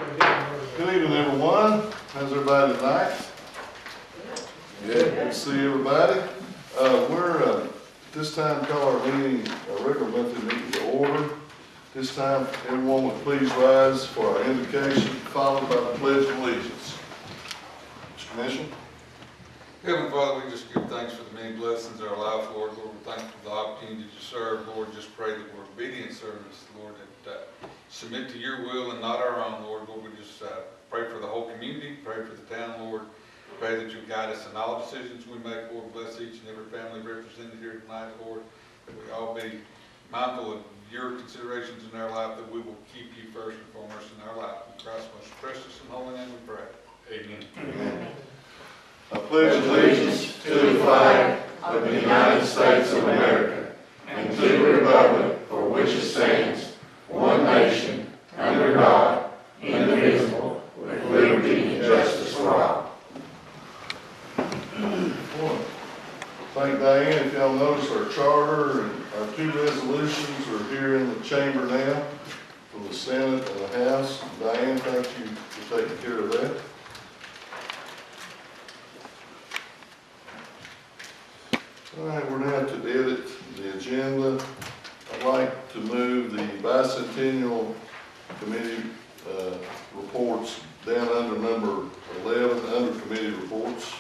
Good evening, everyone. How's everybody tonight? Good to see everybody. We're this time call our meeting, our regular monthly meeting to order. This time, everyone would please rise for our invocation, followed by the Pledge of Allegiance. Mr. Commissioner. Heavenly Father, we just give thanks for the many blessings in our life, Lord. Lord, we're thankful for the opportunity to serve. Lord, just pray that we're obedient servants, Lord, that submit to your will and not our own, Lord. Lord, we just pray for the whole community, pray for the town, Lord. Pray that you guide us in all decisions we make, Lord. Bless each and every family represented here tonight, Lord. That we all be mindful of your considerations in our life, that we will keep you first and foremost in our life. In Christ's most precious and holy name we pray. Amen. Amen. I pledge allegiance to the flag of the United States of America and to the republic for which it stands, one nation, under God, indivisible, with liberty and justice for all. Thank Diane. If y'all notice, our charter and our two resolutions are here in the chamber now from the Senate and the House. Diane, thank you for taking care of that. All right, we're now to edit the agenda. I'd like to move the bicentennial committee reports down under number 11, under committee reports.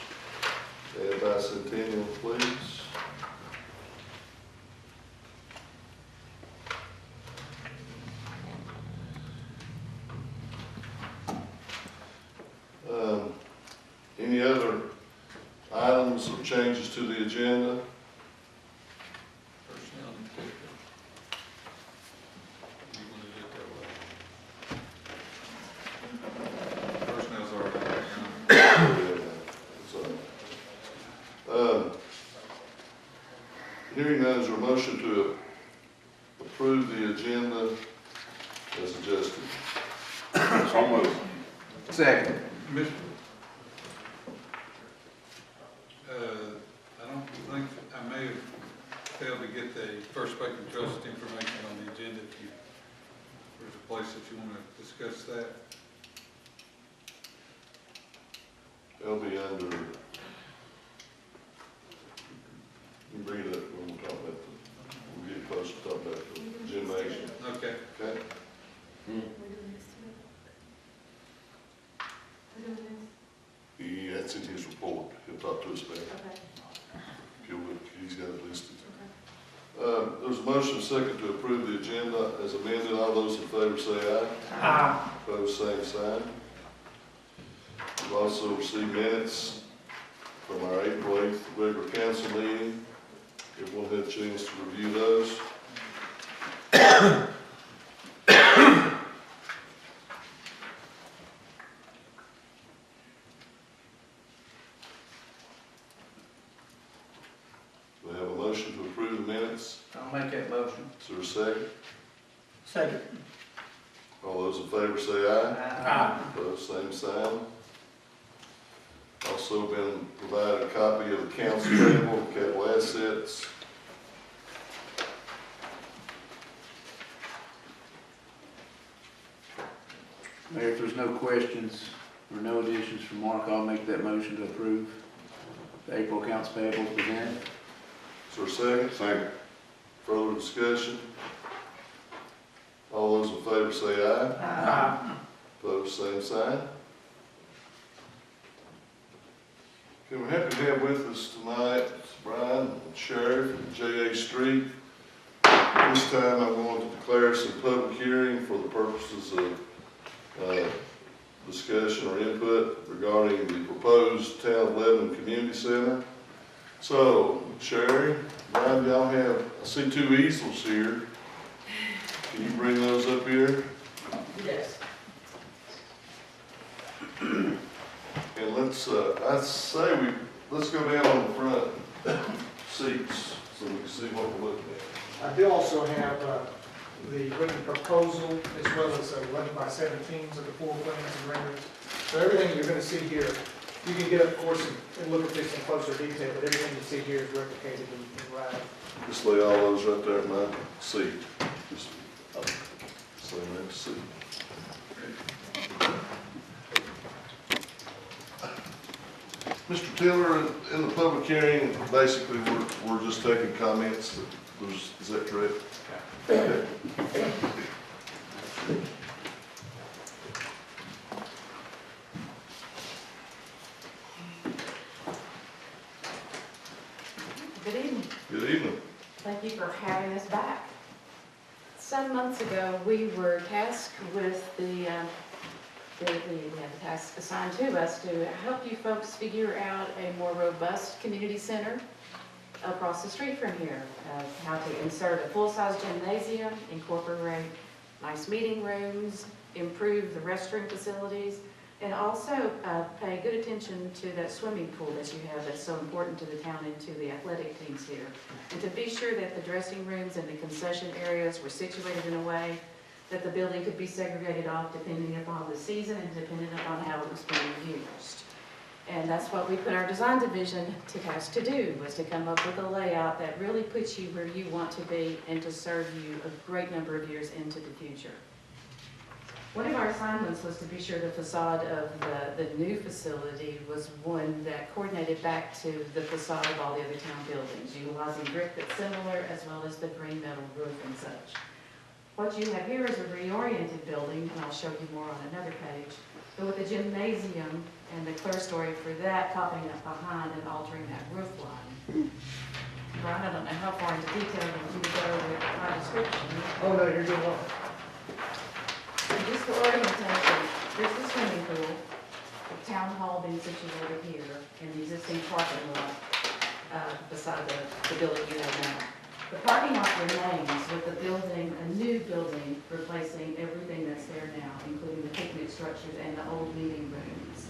Add bicentennial, please. Any other items or changes to the agenda? Hearing none, is there a motion to approve the agenda as adjusted? So moved. Second. I don't think, I may have failed to get the First Spectrum Trust information on the agenda. If there's a place that you want to discuss that. It'll be under, you bring it up when we'll talk about we'll get closer to talk about the gymnasium. Okay. Okay? Yeah, that's in his report. He'll talk to us about it. Okay. If you'll look, he's got it listed. There's a motion second to approve the agenda as amended. All those in favor say aye. Aye. Opposed, same sign. We've also received minutes from our April 8th regular council meeting. Everyone had a chance to review those. Do we have a motion to approve the minutes? I'll make that motion. Is there a second? Second. All those in favor say aye. Aye. Opposed, same sign. Also been provided a copy of the accounts payable and capital assets. Mayor, if there's no questions or no additions from Mark, I'll make that motion to approve the April accounts payable presented. Is there a second? Second. Further discussion? All those in favor say aye. Aye. Opposed, same sign. Okay, we're happy to have with us tonight Brian, Sheriff, and J.A. Street. This time I'm going to declare some public hearing for the purposes of discussion or input regarding the proposed Town of Lebanon Community Center. So, Sherry, Brian, y'all have, I see two easels here. Can you bring those up here? Yes. And let's, I say let's go down on the front seats so we can see what we're looking at. I do also have the written proposal as well as 11x17s of the floor plans and renderings. So everything you're going to see here, you can get up, of course, and look at this in closer detail, but everything you see here is replicated in writing. Just lay all those right there in my seat. Just lay in that seat. Mr. Tiller, in the public hearing, basically, we're just taking comments. Is that correct? Okay. Good evening. Good evening. Thank you for having us back. Some months ago, we were tasked with the task assigned to us to help you folks figure out a more robust community center across the street from here. How to insert a full-size gymnasium, incorporate nice meeting rooms, improve the restroom facilities, and also pay good attention to that swimming pool that you have that's so important to the town and to the athletic teams here. And to be sure that the dressing rooms and the concession areas were situated in a way that the building could be segregated off depending upon the season and depending upon how it was being used. And that's what we put our design division to task to do, was to come up with a layout that really puts you where you want to be and to serve you a great number of years into the future. One of our assignments was to be sure the facade of the new facility was one that coordinated back to the facade of all the other town buildings, utilizing brick that's similar as well as the green metal roof and such. What you have here is a reoriented building, and I'll show you more on another page, but with the gymnasium and the clerestory for that popping up behind and altering that roof line. Brian, I don't know how far into detail you want me to go with my description. Oh, no, you're doing well. Just for orientation, there's the swimming pool, the town hall being situated here, and the existing parking lot beside the building you have now. The parking lot remains with the building, a new building, replacing everything that's there now, including the picnic structures and the old meeting rooms.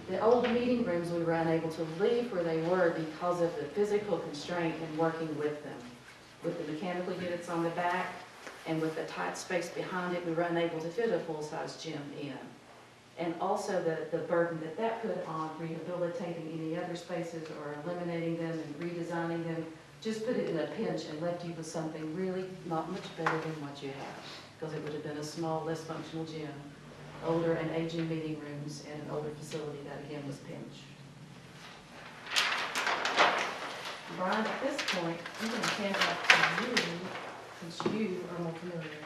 The old meeting rooms, we were unable to leave where they were because of the physical constraint in working with them. With the mechanical units on the back, and with the tight space behind it, we were unable to fit a full-size gym in. And also the burden that put on rehabilitating any other spaces or eliminating them and redesigning them, just put it in a pinch and left you with something really not much better than what you have. Because it would have been a small, less functional gym, older and aging meeting rooms, and an older facility that again was pinch. Brian, at this point, I'm going to hand off to you, since you are more familiar.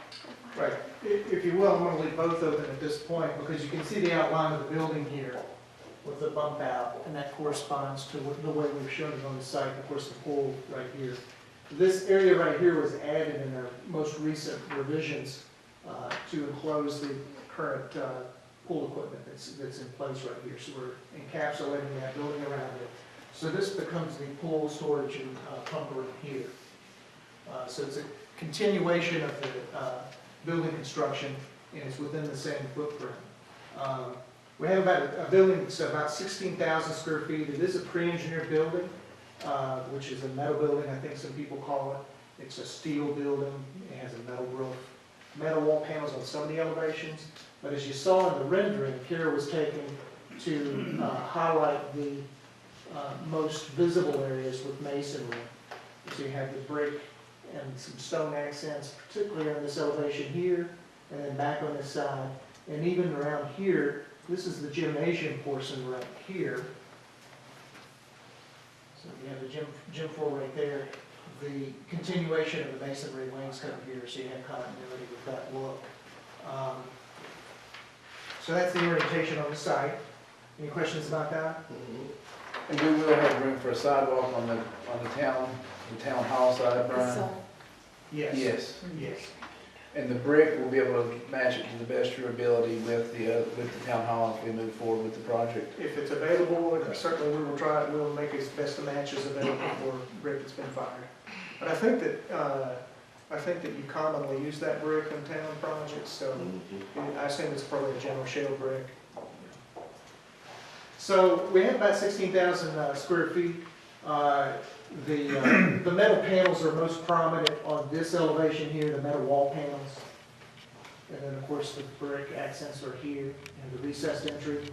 Right. If you will, I'm going to leave both open at this point because you can see the outline of the building here with the bump out, and that corresponds to the way we've shown it on the site. Of course, the pool right here. This area right here was added in our most recent revisions to enclose the current pool equipment that's in place right here. So we're encapsulating that building around it. So this becomes the pool storage and pump room here. So it's a continuation of the building construction, and it's within the same footprint. We have about a building that's about 16,000 square feet. It is a pre-engineered building, which is a metal building, I think some people call it. It's a steel building. It has a metal roof, metal wall panels on some of the elevations. But as you saw in the rendering, care was taken to highlight the most visible areas with masonry. So you have the brick and some stone accents, particularly on this elevation here, and then back on this side. And even around here, this is the gymnasium portion right here. So you have the gym floor right there. The continuation of the masonry wainscot here, so you have continuity with that look. So that's the orientation on the site. Any questions about that? And we will have room for a sidewalk on the town hall side, Brian? Yes. Yes. Yes. And the brick will be able to match it to the best of your ability with the town hall if we move forward with the project. If it's available, and certainly we will try it, we'll make as best the matches available for brick that's been fired. But I think that you commonly use that brick in town projects, so I assume it's probably a general shale brick. So we have about 16,000 square feet. The metal panels are most prominent on this elevation here, the metal wall panels. And then, of course, the brick accents are here, and the recessed entry.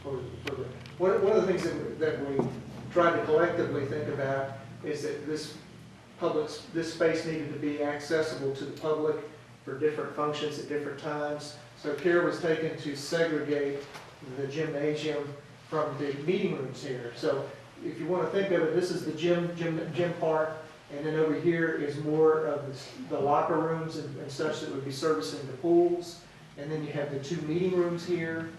One of the things that we tried to collectively think about is that this space needed to be accessible to the public for different functions at different times. So care was taken to segregate the gymnasium from the meeting rooms here. So if you want to think of it, this is the gym part, and then over here is more of the locker rooms and such that would be servicing the pools. And then you have the 2 meeting rooms here,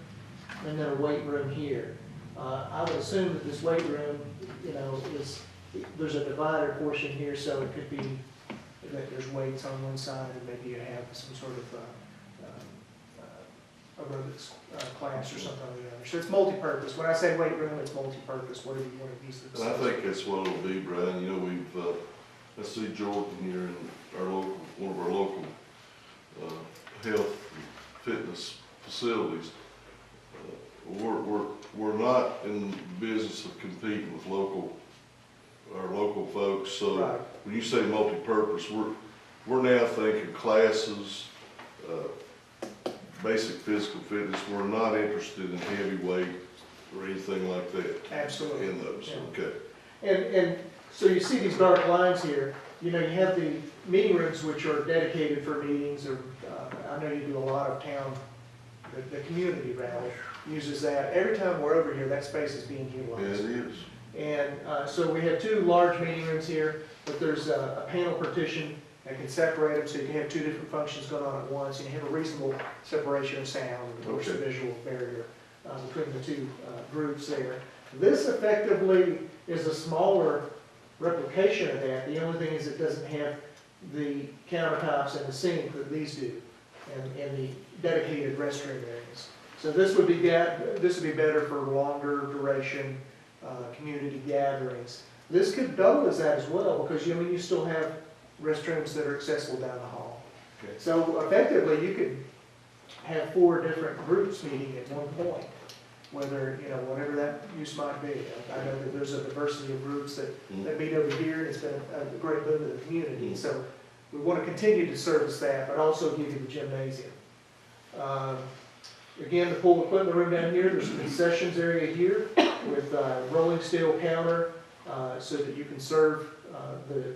and then a weight room here. I would assume that this weight room, you know, there's a divider portion here, so it could be that there's weights on one side, and maybe you have some sort of aerobics class or something on the other. So it's multi-purpose. When I say weight room, it's multi-purpose, whatever you want to use it. And I think that's what it'll be, Brian. You know, we've, I see Jordan here in our local, one of our local, health and fitness facilities. We're not in the business of competing with our local folks, so Right. when you say multi-purpose, we're now thinking classes, basic physical fitness. We're not interested in heavyweight or anything like that Absolutely. in those, Yeah. okay? And so you see these dark lines here, you know, you have the meeting rooms which are dedicated for meetings, or I know you do a lot of town, the community rather, uses that. Every time we're over here, that space is being Yeah, utilized. it is. And so we have 2 large meeting rooms here, but there's a panel partition that can separate them, so you can have 2 different functions going on at once, and you have a reasonable separation of sound, and of course, a Okay. visual barrier between the 2 groups there. This effectively is a smaller replication of that. The only thing is it doesn't have the countertops and the sink that these do, and the dedicated restroom areas. So this would be better for longer duration community gatherings. This could double as that as well, because you still have restrooms that are accessible down the hall. Okay. So effectively, you could have 4 different groups meeting at one point, whether, whatever that use might be. I know that there's a diversity of groups that meet over here, and it's been a great boon to the community. So we want to continue to service that, but also give you the gymnasium. Again, the pool equipment room down here, there's a concessions area here with rolling steel counter so that you can serve the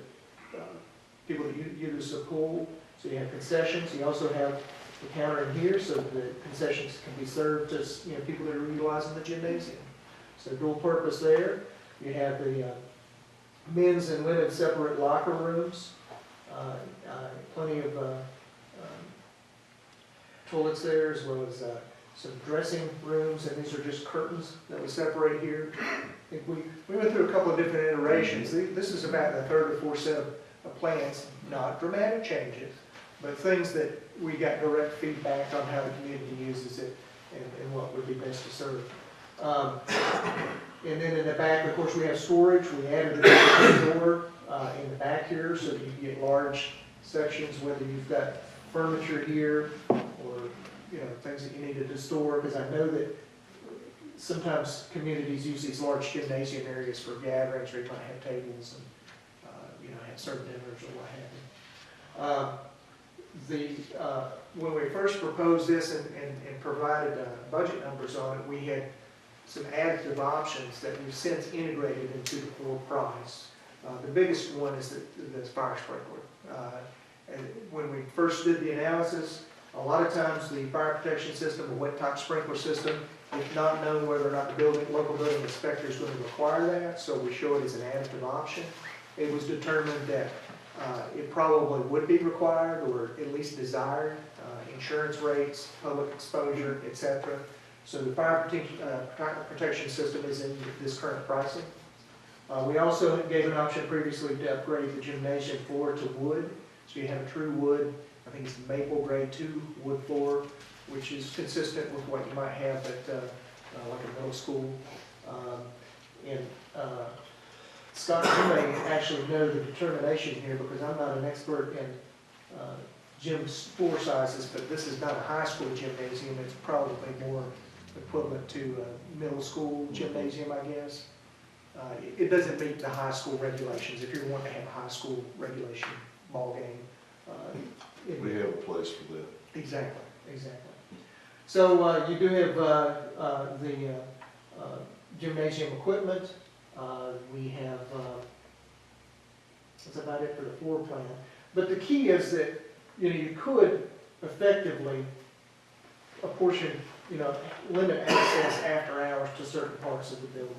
people that use the pool. So you have concessions. You also have the counter in here so that the concessions can be served to people that are utilizing the gymnasium. So dual purpose there. You have the men's and women's separate locker rooms. Plenty of toilets there, as well as some dressing rooms, and these are just curtains that we separate here. I think we went through a couple of different iterations. This is about the 3rd or 4th set of plans, not dramatic changes, but things that we got direct feedback on how the community uses it and what would be best to serve. And then in the back, of course, we have storage. We added a door in the back here so that you can get large sections, whether you've got furniture here or things that you needed to store, because I know that sometimes communities use these large gymnasium areas for gatherings, where you might have tables and have certain dinners or what have you. When we first proposed this and provided budget numbers on it, we had some additive options that we've since integrated into the core price. The biggest one is the fire sprinkler. And when we first did the analysis, a lot of times the fire protection system, a wet top sprinkler system, if not known whether or not the local building inspector is going to require that, so we show it as an additive option. It was determined that it probably would be required, or at least desired, insurance rates, public exposure, etc. So the fire protection system is in this current pricing. We also gave an option previously to upgrade the gymnasium floor to wood. So you have a true wood, I think it's maple grade 2 wood floor, which is consistent with what you might have at like a middle school. Scott, you may actually know the determination here, because I'm not an expert in gym floor sizes, but this is not a high school gymnasium. It's probably more equivalent to a middle school gymnasium, I guess. It doesn't meet the high school regulations. If you're wanting to have a high school regulation ball game. We have a place for that. Exactly. So you do have the gymnasium equipment. We have, that's about it for the floor plan. But the key is that you could effectively apportion limit access after hours to certain parts of the building.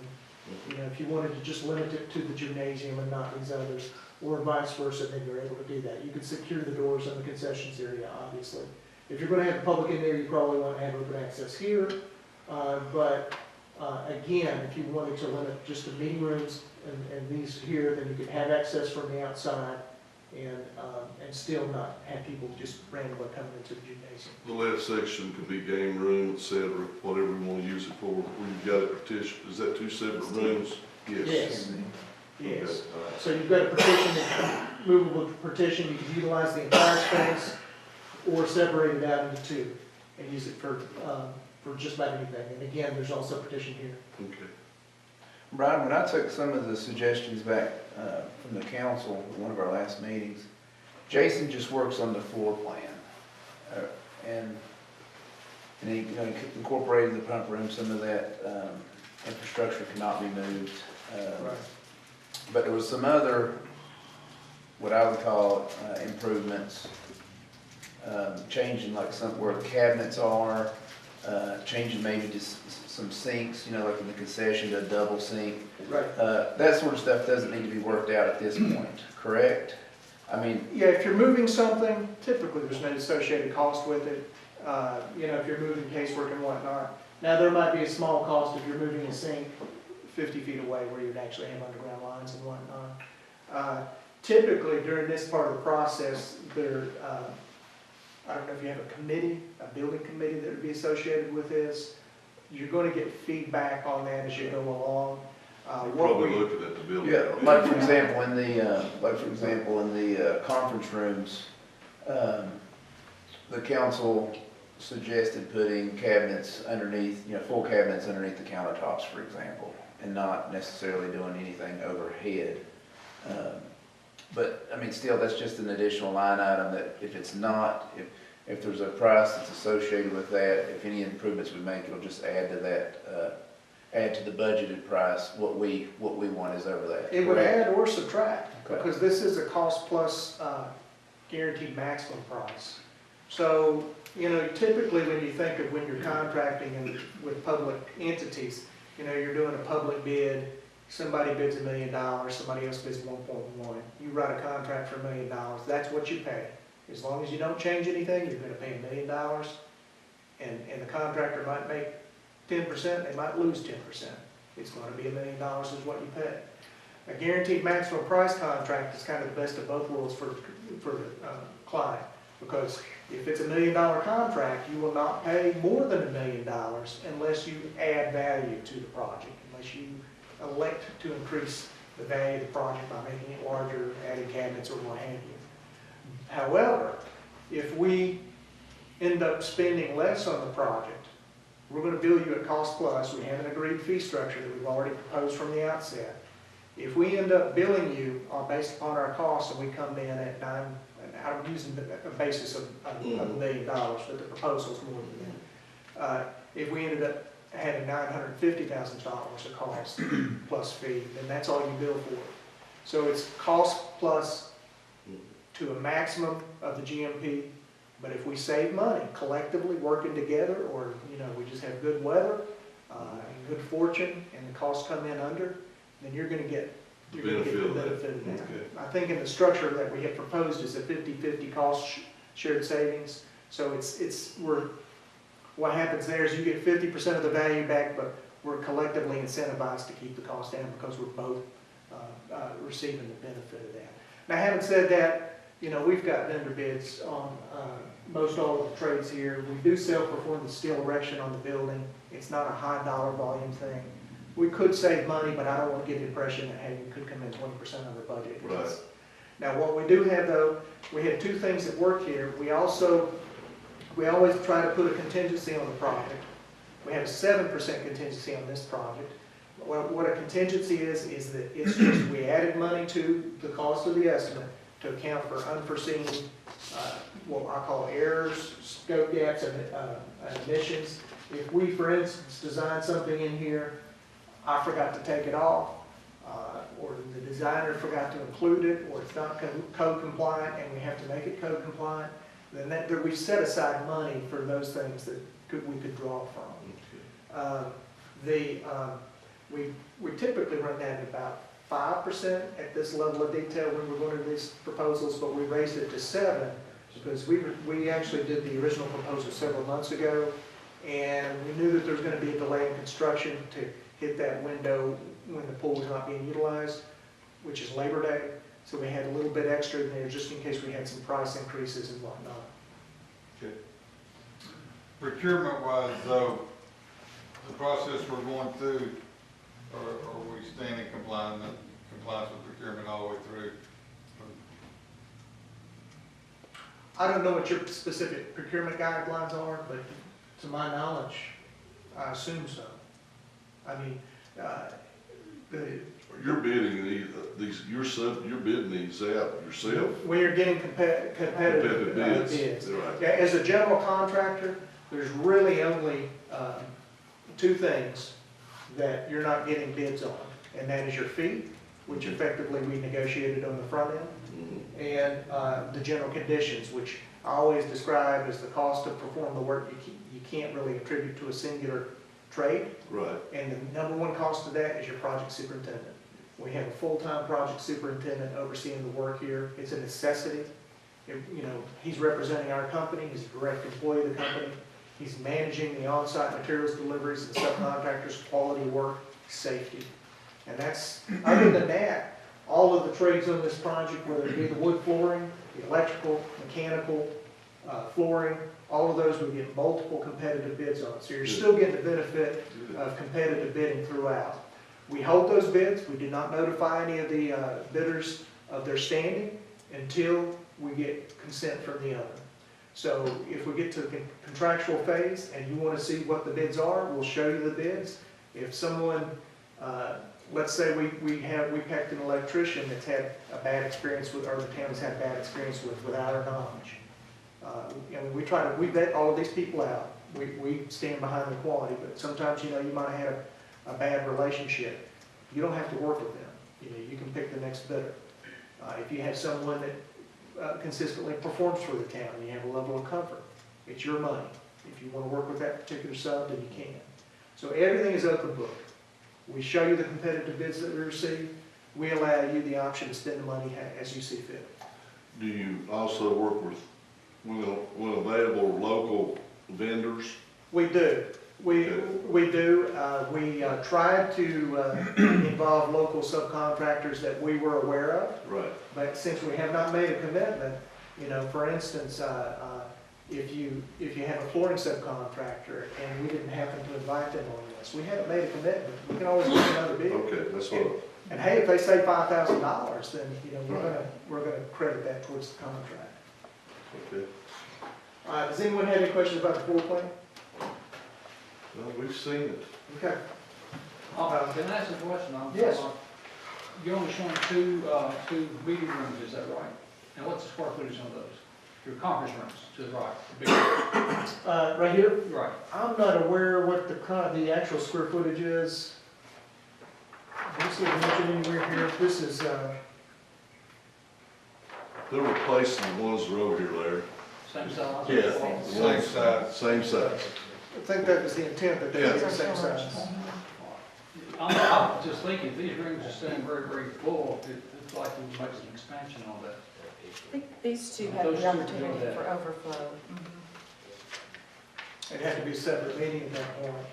If you wanted to just limit it to the gymnasium and not these others, or vice versa, then you're able to do that. You can secure the doors in the concessions area, obviously. If you're gonna have the public in there, you probably want to have open access here. Again, if you wanted to limit just the meeting rooms and these here, then you could have access from the outside and still not have people just randomly coming into the gymnasium. The left section could be game room, et cetera, whatever we want to use it for. When you've got it partitioned, is that 2 separate rooms? Yes. Yes. Okay, all right. So you've got a partition, movable partition, you can utilize the entire space or separate it out into 2 and use it for just about anything. And again, there's also partition here. Okay. Brian, when I took some of the suggestions back from the council at one of our last meetings, Jason just works on the floor plan. And he incorporated the pump room, some of that infrastructure cannot be moved. Right. But there was some other, what I would call improvements, changing like where the cabinets are, changing maybe just some sinks, like in the concession to a double sink. Right. That sort of stuff doesn't need to be worked out at this point, correct? I mean, Yeah, if you're moving something, typically there's no associated cost with it. If you're moving casework and whatnot. Now, there might be a small cost if you're moving a sink 50 feet away where you'd actually have underground lines and whatnot. Typically, during this part of the process, I don't know if you have a committee, a building committee that would be associated with this. You're going to get feedback on that as you go along. Probably looking at the building. yeah, like for example, in the conference rooms, the council suggested putting cabinets underneath, full cabinets underneath the countertops, for example, and not necessarily doing anything overhead. But, I mean, still, that's just an additional line item that if there's a price that's associated with that, if any improvements we make, it'll just add to that, add to the budgeted price. What we want is over that. It would add or subtract, Okay. because this is a cost plus guaranteed maximum price. So, typically when you think of when you're contracting with public entities, you're doing a public bid, somebody bids $1 million, somebody else bids 1.1. You write a contract for $1 million, that's what you pay. As long as you don't change anything, you're gonna pay $1 million, and the contractor might make 10%, they might lose 10%. It's gonna be $1 million is what you pay. A guaranteed maximum price contract is kind of the best of both worlds for the client, because if it's $1 million contract, you will not pay more than $1 million unless you add value to the project, unless you elect to increase the value of the project by making it larger, adding cabinets or what have you. However, if we end up spending less on the project, we're going to bill you at cost plus. We have an agreed fee structure that we've already proposed from the outset. If we end up billing you based upon our costs and we come in at I'm using a basis of $1 million, but the proposal's more than that. If we ended up having $950,000 of cost plus fee, then that's all you bill for. So it's cost plus to a maximum of the GMP, but if we save money collectively working together, or we just have good weather and good fortune and the costs come in under, then you're going to get the benefit of that. Okay. I think in the structure that we have proposed is a 50-50 cost shared savings. So what happens there is you get 50% of the value back, but we're collectively incentivized to keep the cost down because we're both receiving the benefit of that. Now, having said that, we've got vendor bids on most all of the trades here. We do self-perform the steel erection on the building. It's not a high dollar volume thing. We could save money, but I don't want to give the impression that, hey, we could come in 20% over budget. Right. Now, what we do have, though, we have 2 things that work here. We always try to put a contingency on the project. We have a 7% contingency on this project. What a contingency is that it's just we added money to the cost of the estimate to account for unforeseen, what I call errors, scope gaps, and omissions. If we, for instance, design something in here, I forgot to take it off, or the designer forgot to include it, or it's not code compliant and we have to make it code compliant, then we've set aside money for those things that we could draw from. We typically run that at about 5% at this level of detail when we're going to these proposals, but we raised it to 7 because we actually did the original proposal several months ago, and we knew that there was going to be a delay in construction to hit that window when the pool was not being utilized, which is Labor Day. So we had a little bit extra in there just in case we had some price increases and whatnot. Okay. Procurement wise though, the process we're going through, are we staying in compliance with procurement all the way through? I don't know what your specific procurement guidelines are, but to my knowledge, I assume so. I mean, You're bidding you're bidding these out yourself. when you're getting competitive bids. Right. Yeah, as a general contractor, there's really only 2 things that you're not getting bids on, and that is your fee, which effectively we negotiated on the front end, and the general conditions, which I always describe as the cost to perform the work you can't really attribute to a singular trade. Right. And the number 1 cost of that is your project superintendent. We have a full-time project superintendent overseeing the work here. It's a necessity. He's representing our company. He's a direct employee of the company. He's managing the on-site materials deliveries and subcontractors, quality work, safety. And that's, other than that, all of the trades on this project, whether it be the wood flooring, the electrical, mechanical, flooring, all of those we get multiple competitive bids on. So you're still getting the benefit of competitive bidding throughout. We hold those bids. We do not notify any of the bidders of their standing until we get consent from the owner. So if we get to the contractual phase and you want to see what the bids are, we'll show you the bids. If someone, let's say we picked an electrician that's had a bad experience with, or the town has had a bad experience with, without our knowledge. We vet all of these people out. We stand behind the quality, but sometimes, you might have had a bad relationship. You don't have to work with them. You can pick the next bidder. If you have someone that consistently performs for the town and you have a level of comfort, it's your money. If you want to work with that particular sub, then you can. So everything is open book. We show you the competitive bids that we receive. We allow you the option to spend the money as you see fit. Do you also work with, when available, local vendors? We do. We do. We tried to involve local subcontractors that we were aware of. Right. But since we have not made a commitment, for instance, if you have a flooring subcontractor and we didn't happen to invite them on this, we haven't made a commitment. We can always get another bid. Okay, that's what. And hey, if they say $5,000, then we're gonna credit that towards the contract. Okay. Does anyone have any questions about the floor plan? Well, we've seen it. Okay. Can I ask a question? Yes. You're only showing two meeting rooms, is that right? And what's the square footage on those? Your conference rooms to the right, the big Right here? right. I'm not aware what the actual square footage is. Do you see it mentioned anywhere here? This is, They're replacing the ones that are over here, Larry. Same size? Yeah. Same size. Same size. I think that was the intent, that they were the same size. I'm just thinking, if these rooms are staying very, very full, it's like we make some expansion on that. I think these two have Those the two do opportunity that. for overflow. It had to be a separate meeting at that point.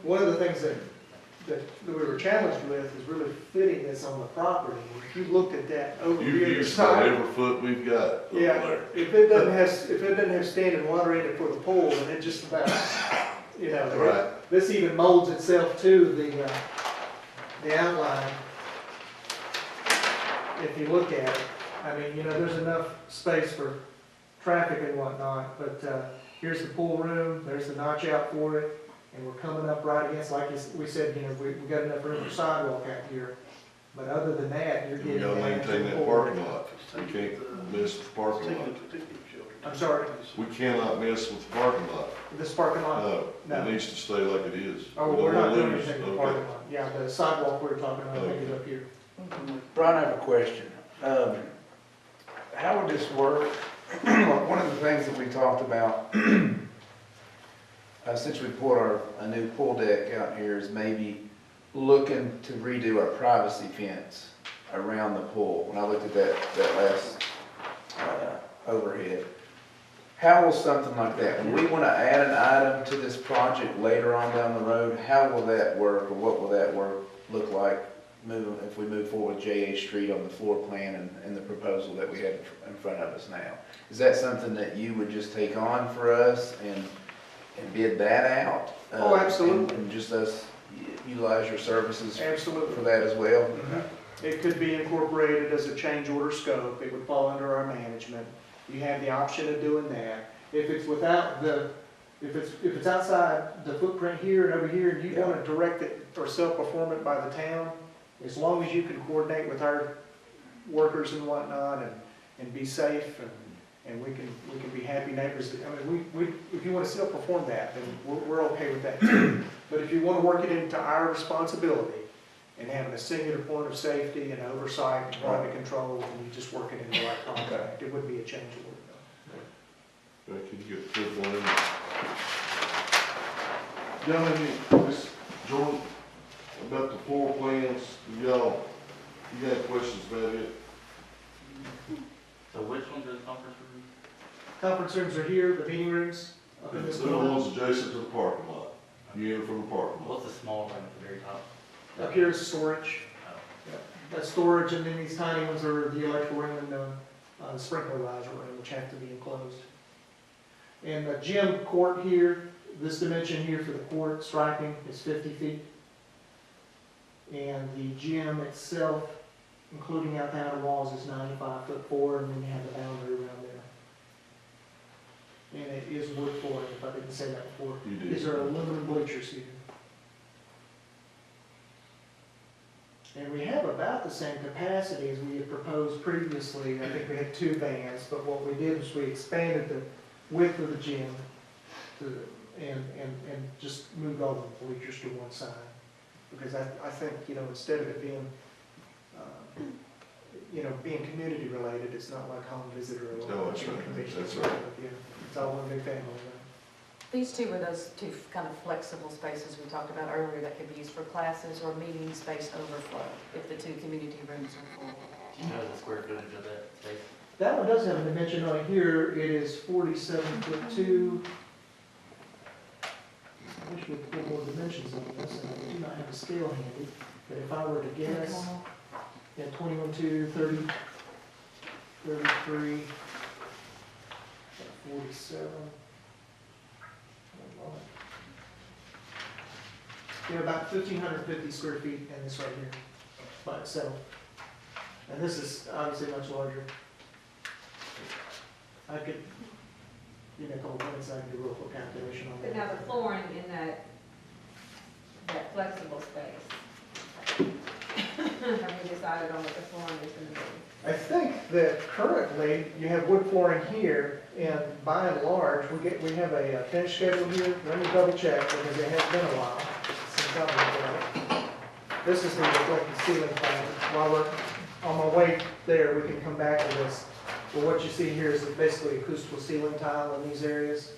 One of the things that we were challenged with is really fitting this on the property. If you looked at that over You've here, the used about side, every foot we've got over yeah, there. if it doesn't have standing water in it for the pool, then it just about, Right. this even molds itself to the outline. If you look at it, I mean, there's enough space for traffic and whatnot, but here's the pool room, there's the notch out for it, and we're coming up right against, like we said, we got enough room for sidewalk out here. But other than that, you're We getting. gotta down to maintain the that pool. parking lot. We can't mess with the parking lot. I'm sorry, We cannot mess with the parking lot. this parking lot? No, No. it needs to stay like it is. Oh, We don't we're not wanna doing lose- anything in the okay. parking lot. Yeah, the sidewalk we were talking about, I think is up here. Brian, I have a question. How would this work? One of the things that we talked about, since we poured a new pool deck out here, is maybe looking to redo our privacy fence around the pool. When I looked at that last overhead, how will something like that, when we want to add an item to this project later on down the road, how will that work, or what will that work look like if we move forward with J.H. Street on the floor plan and the proposal that we have in front of us now? Is that something that you would just take on for us and bid that out? Oh, absolutely. And just us utilize your services Absolutely. for that as well? It could be incorporated as a change order scope. It would fall under our management. You have the option of doing that. If it's without if it's outside the footprint here and over here, and you want to direct it or self-perform it by the town, as long as you can coordinate with our workers and whatnot and be safe and we can be happy neighbors. I mean, if you want to self-perform that, then we're okay with that too. But if you want to work it into our responsibility and having a singular point of safety and oversight and quality control, and you just work it into the right contract, it would be a change order. Can you get the fifth one in? Gentlemen, Ms. Jordan, about the floor plans, you got questions about it? So which ones are the conference rooms? Conference rooms are here, the meeting rooms up in this They're the corner. ones adjacent to the parking lot. You enter from the parking lot. What's the small one at the very top? Up here is storage. Oh. That's storage, and then these tiny ones are the electrical room and the sprinkler riser room, which have to be enclosed. And the gym court here, this dimension here for the court striping is 50 feet. And the gym itself, including out the outer walls, is 95'4", and then you have the boundary around there. And it is wood flooring, if I didn't say that before. You did. These are aluminum bleachers here. And we have about the same capacity as we had proposed previously. I think we had 2 bands, but what we did was we expanded the width of the gym and just moved all the bleachers to one side. Because I think, instead of it being, being community related, it's not like home visitor or. Oh, that's right. convention. That's right. Yeah, it's all one big family. These two were those two kind of flexible spaces we talked about earlier that could be used for classes or meeting space overflow if the 2 community rooms are full. Do you know the square footage of that space? That one does have a dimension on it here. It is 47'2". I wish we could put more dimensions on this, and I do not have a scale handy, but if I were to guess, yeah, 21'2", 30, 33, 47. Yeah, about 1,550 square feet in this right here by itself. And this is obviously much larger. I could, give me a couple minutes, I can do a real quick calculation on But that. now the flooring in that flexible space. Have we decided on what the flooring is going to be? I think that currently you have wood flooring here, and by and large, we have a finish schedule here. Let me double check because it has been a while since I've been there. This is the reflective ceiling plan. While we're on my way there, we can come back to this. But what you see here is basically acoustical ceiling tile in these areas.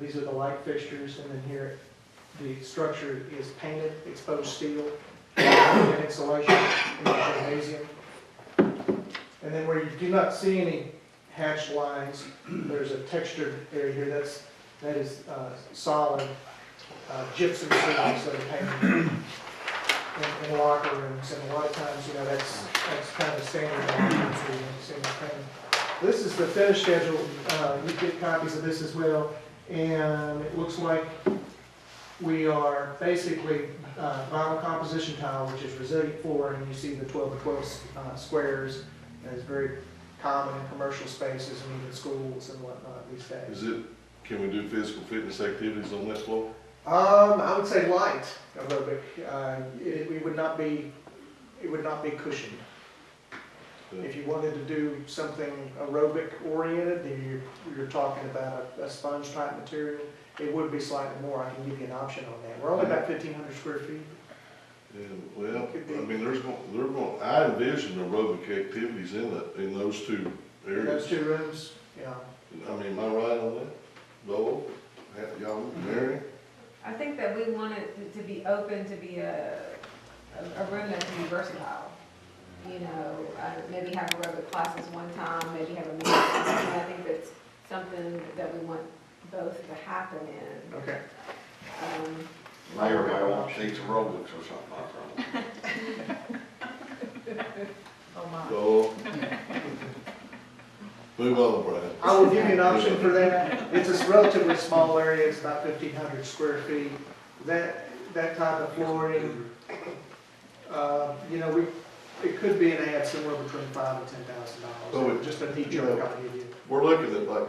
These are the light fixtures, and then here the structure is painted exposed steel and insulation in the gymnasium. And then where you do not see any hatched lines, there's a textured area here that is solid gypsum ceilings that are painted in locker rooms, and a lot of times, that's kind of a standard in locker rooms where you see them painted. This is the finish schedule. You get copies of this as well, and it looks like we are basically vinyl composition tile, which is resilient flooring. You see the 12 by 12 squares. And it's very common in commercial spaces and even schools and whatnot these days. Can we do physical fitness activities on that floor? I would say light aerobic. It would not be cushioned. If you wanted to do something aerobic oriented, then you're talking about a sponge type material. It would be slightly more. I can give you an option on that. We're only about 1,500 square feet. Yeah, well, I mean, I envision aerobic activities in those 2 In areas. those 2 rooms, yeah. I mean, am I right on that? No? Y'all, Mary? I think that we want it to be open, to be a room that can be versatile. You know, maybe have aerobic classes one time, maybe have a meeting. I think that's something that we want both to happen in. Okay. Mayor may want to teach aerobics or something like that. Oh, my. Go. Move on, Brad. I will give you an option for that. It's a relatively small area, it's about 1,500 square feet. That type of flooring, you know, it could be an ad somewhere between $5,000 and So $10,000. it- Just a neat you joke know, I'll give you. We're looking at like,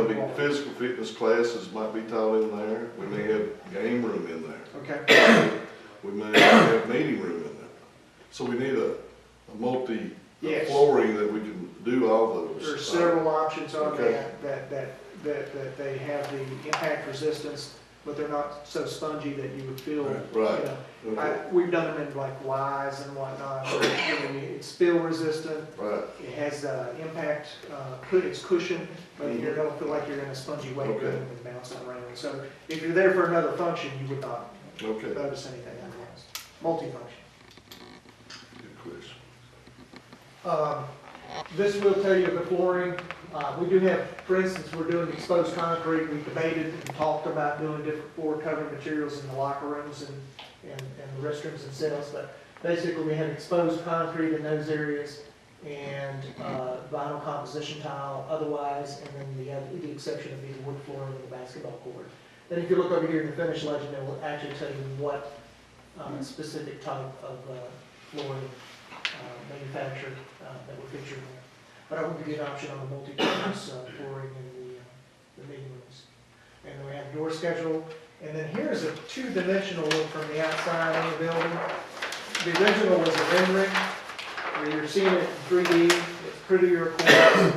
big physical fitness classes might be taught in there. We may have game room in there. Okay? We may have meeting room in there. So we need a multi Yes. flooring that we can do all those. There's several options on Okay. that they have the impact resistance, but they're not so spongy that you would feel, Right. you know. Okay. We've done them in like Y's and whatnot, where, you know, it's spill resistant, Right, it has impact, it's cushioned, but you don't feel like you're in a spongy weight room Okay. and bouncing around. So if you're there for another function, you would not okay, notice anything otherwise. Multifunction. good question. This will tell you the flooring. We do have, for instance, we're doing exposed concrete. We debated and talked about doing different floor covering materials in the locker rooms and the restrooms themselves. But basically, we have exposed concrete in those areas and vinyl composition tile otherwise, and then the exception of the wood flooring in the basketball court. Then if you look over here in the finish legend, it will actually tell you what specific type of flooring manufactured that we're featuring there. But I will give you an option on the multi-purpose flooring in the meeting rooms. And then we have door schedule. And then here's a two-dimensional look from the outside of the building. The original was a rendering, where you're seeing it in 3D. It's prettier, of course.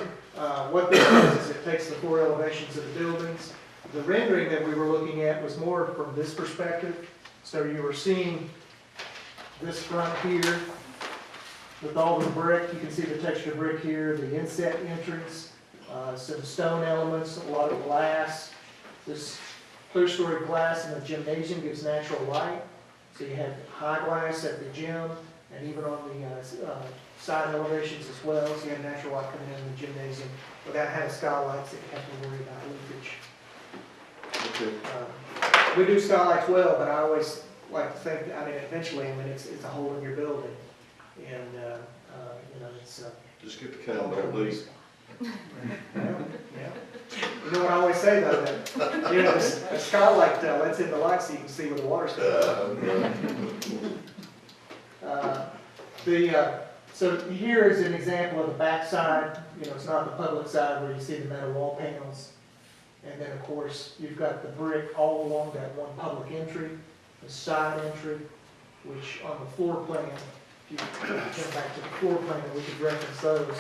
What this does is it takes the floor elevations of the buildings. The rendering that we were looking at was more from this perspective. So you were seeing this front here, with all the brick. You can see the textured brick here, the inset entrance, some stone elements, a lot of glass. This clear story glass in the gymnasium gives natural light. So you have high glass at the gym and even on the side elevations as well. So you have natural light coming in the gymnasium without having skylights that you have to worry about leakage. Okay. We do skylights well, but I always like to think, eventually, it's a hole in your building. And, you know, it's, Just get the kind that leak. yeah. You know what I always say though, that, you know, a skylight, lets in the light so you can see where the water's coming. So here is an example of the back side. You know, it's not the public side where you see the metal wall panels. And then, of course, you've got the brick all along that one public entry, the side entry, which on the floor plan, if you come back to the floor plan, we could reference those.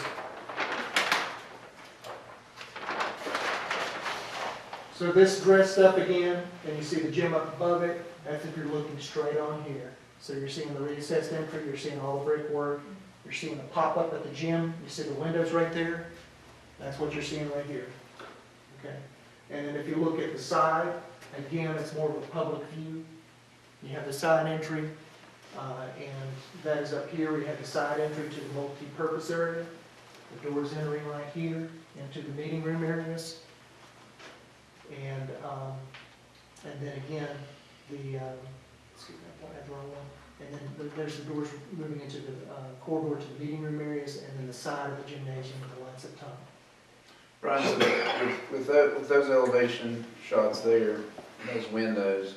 So this dressed up again, and you see the gym up above it. That's if you're looking straight on here. So you're seeing the recessed entry, you're seeing all the brickwork, you're seeing the pop-up at the gym, you see the windows right there. That's what you're seeing right here. Okay. And then if you look at the side, again, it's more of a public view. You have the side entry, and that is up here. We have the side entry to the multi-purpose area. The doors entering right here into the meeting room areas. And then again, excuse me, I had the wrong one. And then there's the doors moving into the corridor to the meeting room areas, and then the side of the gymnasium with the lights up top. Brian, so with those elevation shots there, those windows,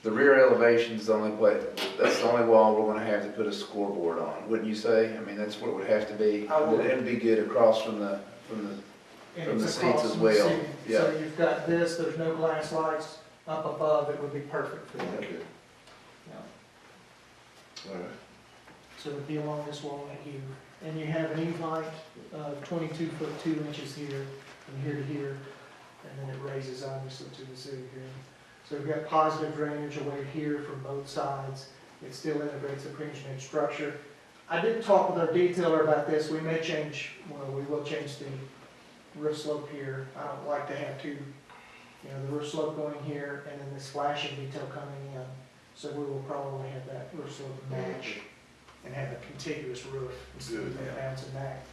the rear elevation's the only place, that's the only wall we're gonna have to put a scoreboard on, wouldn't you say? I mean, that's what it would have to be. I would. It'd be good across from the And From the it's seats across as from the well, seating. yeah. So you've got this, there's no glass lights up above, it would be perfect for you. Okay, Yeah. all right. So it would be along this wall right here. And you have an E-height of 22 foot 2 inches here, from here to here, and then it raises obviously to the ceiling here. So we've got positive drainage away here from both sides. It still integrates the pre-engineered structure. I did talk with our detailer about this. We may change, well, we will change the roof slope here. I don't like to have two you know, the roof slope going here, and then this flashing detail coming in. So we will probably have that roof slope match and have a contiguous roof instead of Good. bouncing back.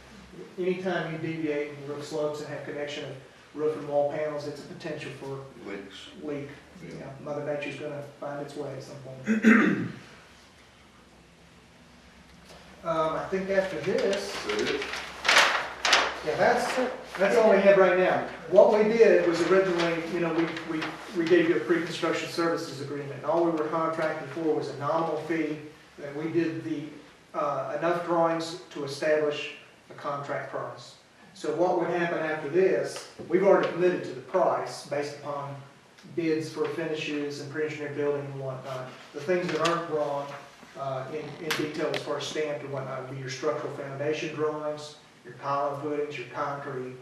Anytime you deviate in roof slopes and have connection of roof and wall panels, it's a potential for Leaks. leak. You know, Mother Nature's gonna find its way at some point. I think after this, Is that it? yeah, that's all we have right now. What we did was originally, you know, we gave you a pre-construction services agreement. All we were contracting for was a nominal fee, and we did the, enough drawings to establish a contract price. So what would happen after this, we've already committed to the price based upon bids for finishes and pre-engineered building and whatnot. The things that aren't drawn in detail as far as stamped and whatnot would be your structural foundation drawings, your piling footings, your concrete,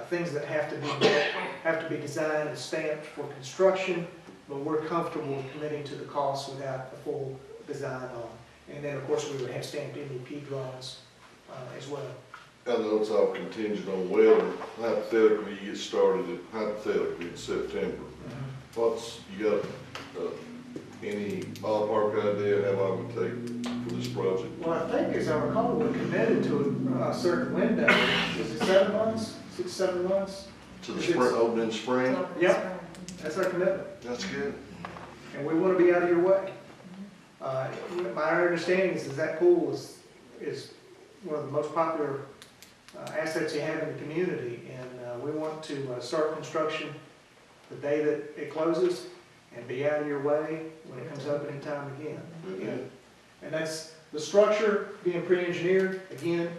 things that have to be designed and stamped for construction, but we're comfortable with committing to the cost without a full design on. And then, of course, we would have stamped MEP drawings as well. I know it's all contingent on whether hypothetically you get started hypothetically in September. What's, you got, any ballpark idea how long it would take for this project? Well, I think, as I recall, we're committed to a certain window. Is it 7 months, 6, 7 months? To the spring, opening spring? Yep, that's our commitment. That's good. And we want to be out of your way. My understanding is that pool is one of the most popular assets you have in the community, and we want to start construction the day that it closes and be out of your way when it comes opening time again. And that's the structure being pre-engineered. Again,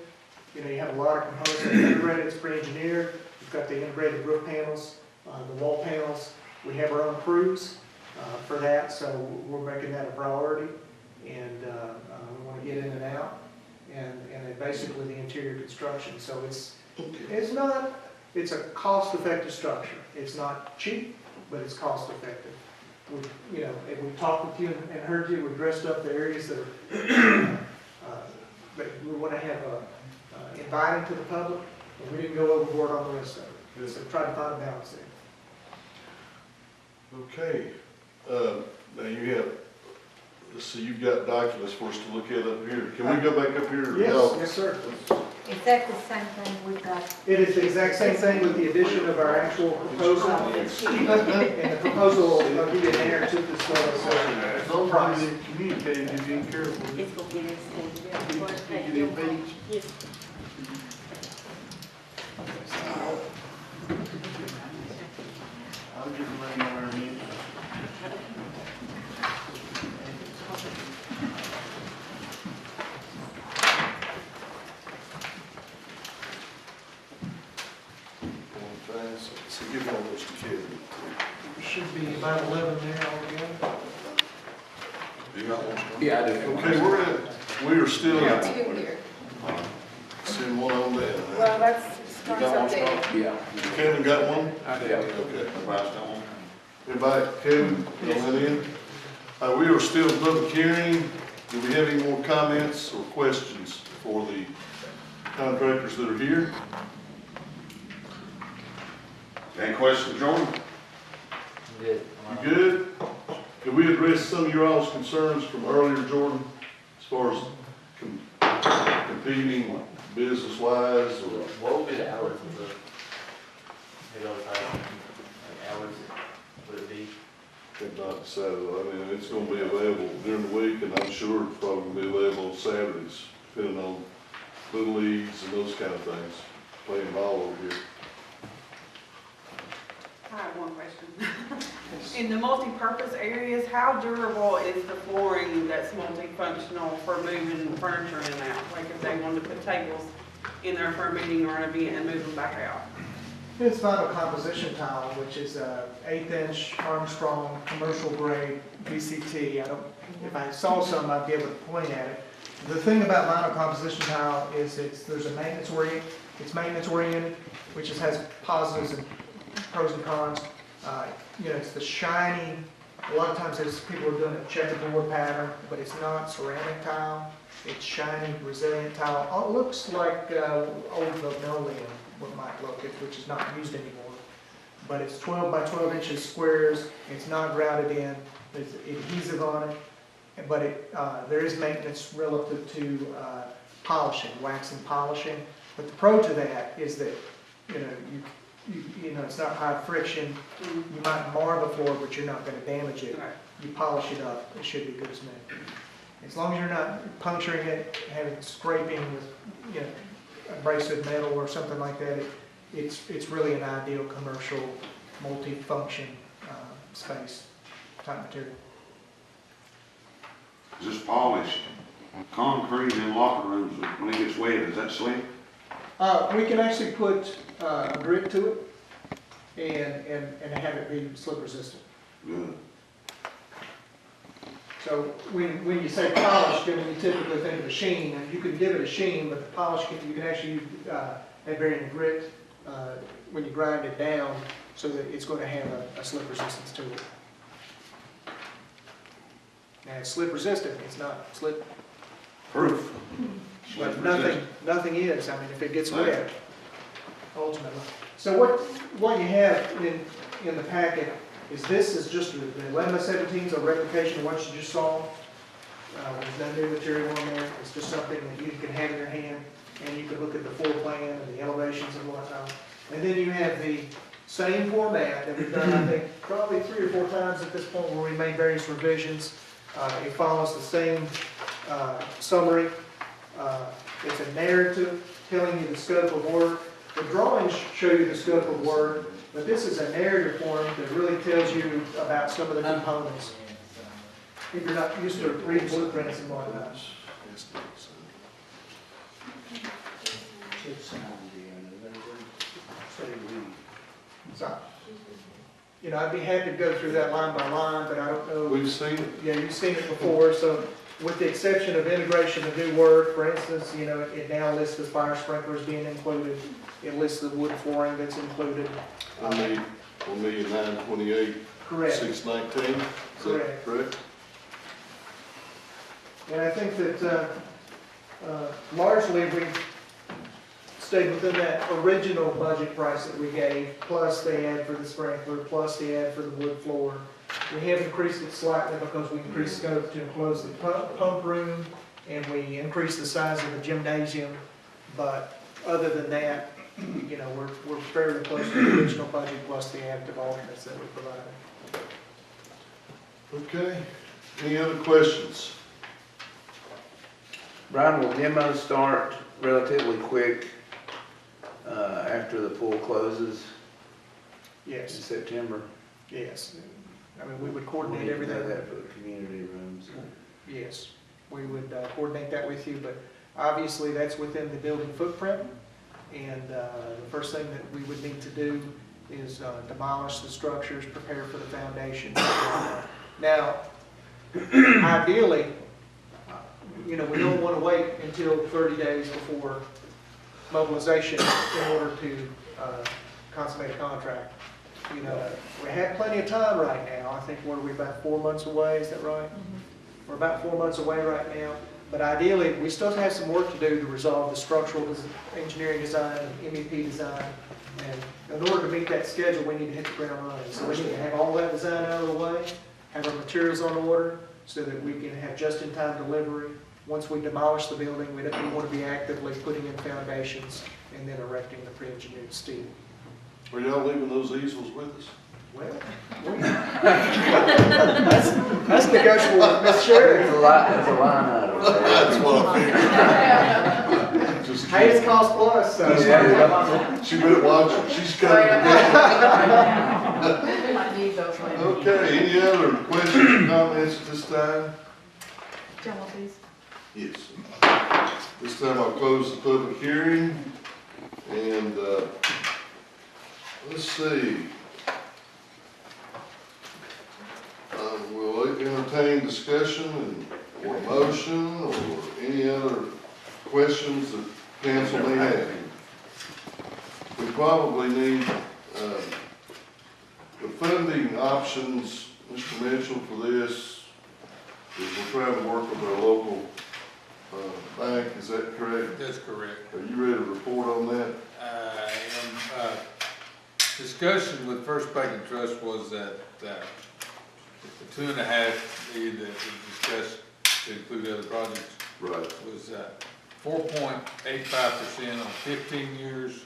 you know, you have a lot of components that are integrated, it's pre-engineered. You've got the integrated roof panels, the wall panels. We have our own crews for that, so we're making that a priority. And we want to get in and out, and then basically the interior construction. So it's a cost-effective structure. It's not cheap, but it's cost-effective. You know, if we talked with you and heard you, we dressed up the areas that are, that we want to have inviting to the public, and we didn't go overboard on the rest of it. So try to find a balance there. Okay, now you have, let's see, you've got documents for us to look at up here. Can we go back up here? Yes, sir. Is that the same thing we've got? It is the exact same thing with the addition of our actual proposal. And the proposal will be in there to this level, so price. Communicating, you're being careful. It's gonna be extended. Get in page. Yes. I'll just let you know in. So give one of those to Kevin. Should be about 11 there altogether. Do you not want to? Yeah, I do. Okay, we are still, Two here. send one on down. Well, that's, You got one, Scott? Yeah. Kevin got one? I do. Okay. Everybody's got one? Everybody, Kevin, fill that in. We are still in public hearing. Do we have any more comments or questions for the contractors that are here? Any questions, Jordan? Good. You good? Can we address some of your all's concerns from earlier, Jordan, as far as competing business-wise or? What would be the hours of the, like hours, would it be? Think not Saturday, I mean, it's gonna be available during the week, and I'm sure it's probably gonna be available on Saturdays, depending on little leagues and those kind of things, playing ball over here. I have one question. In the multi-purpose areas, how durable is the flooring that's multifunctional for moving furniture in and out? Like if they wanted to put tables in there for a meeting or an event and move them back out? It's vinyl composition tile, which is a 1/8" Armstrong commercial grade VCT. If I saw some, I'd be able to point at it. The thing about vinyl composition tile is there's a maintenance oriented, which just has positives and pros and cons. You know, it's the shiny, a lot of times people are doing a checkerboard pattern, but it's not ceramic tile. It's shiny, resilient tile. It looks like old linoleum, what might look, which is not used anymore. but it's 12 by 12 inches squares, it's not grouted in, there's adhesive on it, but there is maintenance relative to polishing, wax and polishing. But the pro to that is that, it's not high friction. You might mar the floor, but you're not going to damage it. Right. You polish it up, it should be good as new. As long as you're not puncturing it, having scraping with, abrasive metal or something like that, it's really an ideal commercial, multi-function space type material. Is this polished concrete in locker rooms, when it gets wet, is that slick? We can actually put a grit to it and have it be slip resistant. Good. So when you say polished, then you typically think of a sheen, and you can give it a sheen, but the polish, you can actually use that varying grit when you grind it down so that it's going to have a slip resistance to it. Now it's slip resistant, it's not slip Proof. but Slip nothing, resistant. nothing is, I mean, if it gets Right. wet, ultimately. So what you have in the packet is this is just the 11 by 17 is a replication of what you just saw. There's no new material on there, it's just something that you can have in your hand, and you can look at the floor plan and the elevations and whatnot. And then you have the same format that we've done, I think, probably 3 or 4 times at this point, where we made various revisions. It follows the same summary. It's a narrative telling you the scope of work. The drawings show you the scope of work, but this is a narrative form that really tells you about some of the components. If you're not used to reading blueprints and whatnot. So, I'd be happy to go through that line by line, but I don't know. We've seen it. Yeah, you've seen it before, so with the exception of integration of new work, for instance, it now lists the fire sprinklers being included. It lists the wood flooring that's included. $1,928,619. Correct. Is that correct? And I think that largely we stayed within that original budget price that we gave, plus the ad for the sprinkler, plus the ad for the wood floor. We have increased it slightly because we increased scope to enclose the pump room, and we increased the size of the gymnasium. But other than that, we're fairly close to the original budget plus the active alternates that we provided. Okay. Any other questions? Brian, will demos start relatively quick after the pool closes in Yes, September? yes. I mean, we would coordinate We'll need to know everything. that for the community rooms. Yes, we would coordinate that with you, but obviously that's within the building footprint. And the first thing that we would need to do is demolish the structures, prepare for the foundation. Now, ideally, we don't want to wait until 30 days before mobilization in order to consummate a contract. We have plenty of time right now. I think, what are we, about 4 months away, is that right? We're about 4 months away right now. But ideally, we still have some work to do to resolve the structural engineering design and MEP design. And in order to meet that schedule, we need to hit the ground running. So we need to have all that design out of the way, have our materials on order, so that we can have just-in-time delivery. Once we demolish the building, we want to be actively putting in foundations and then erecting the pre-engineered steel. Are y'all leaving those easels with us? Well, that's negotiable with Ms. Sherry. That's a line item. That's what I figured. Just Hey, it's cost plus, so. She better watch it. She's coming. We might need those later. Okay, any other questions or comments at this time? John, please. Yes. This time I'll close the public hearing, and, let's see. We'll entertain discussion or motion or any other questions that council may have. We probably need, the funding options, Mr. Mitchell, for this is we're trying to work with our local bank, is that correct? That's correct. Are you ready to report on that? I am, discussion with First Bank and Trust was that, the 2.5 million that was discussed to include other projects Right. was, 4.85% on 15 years,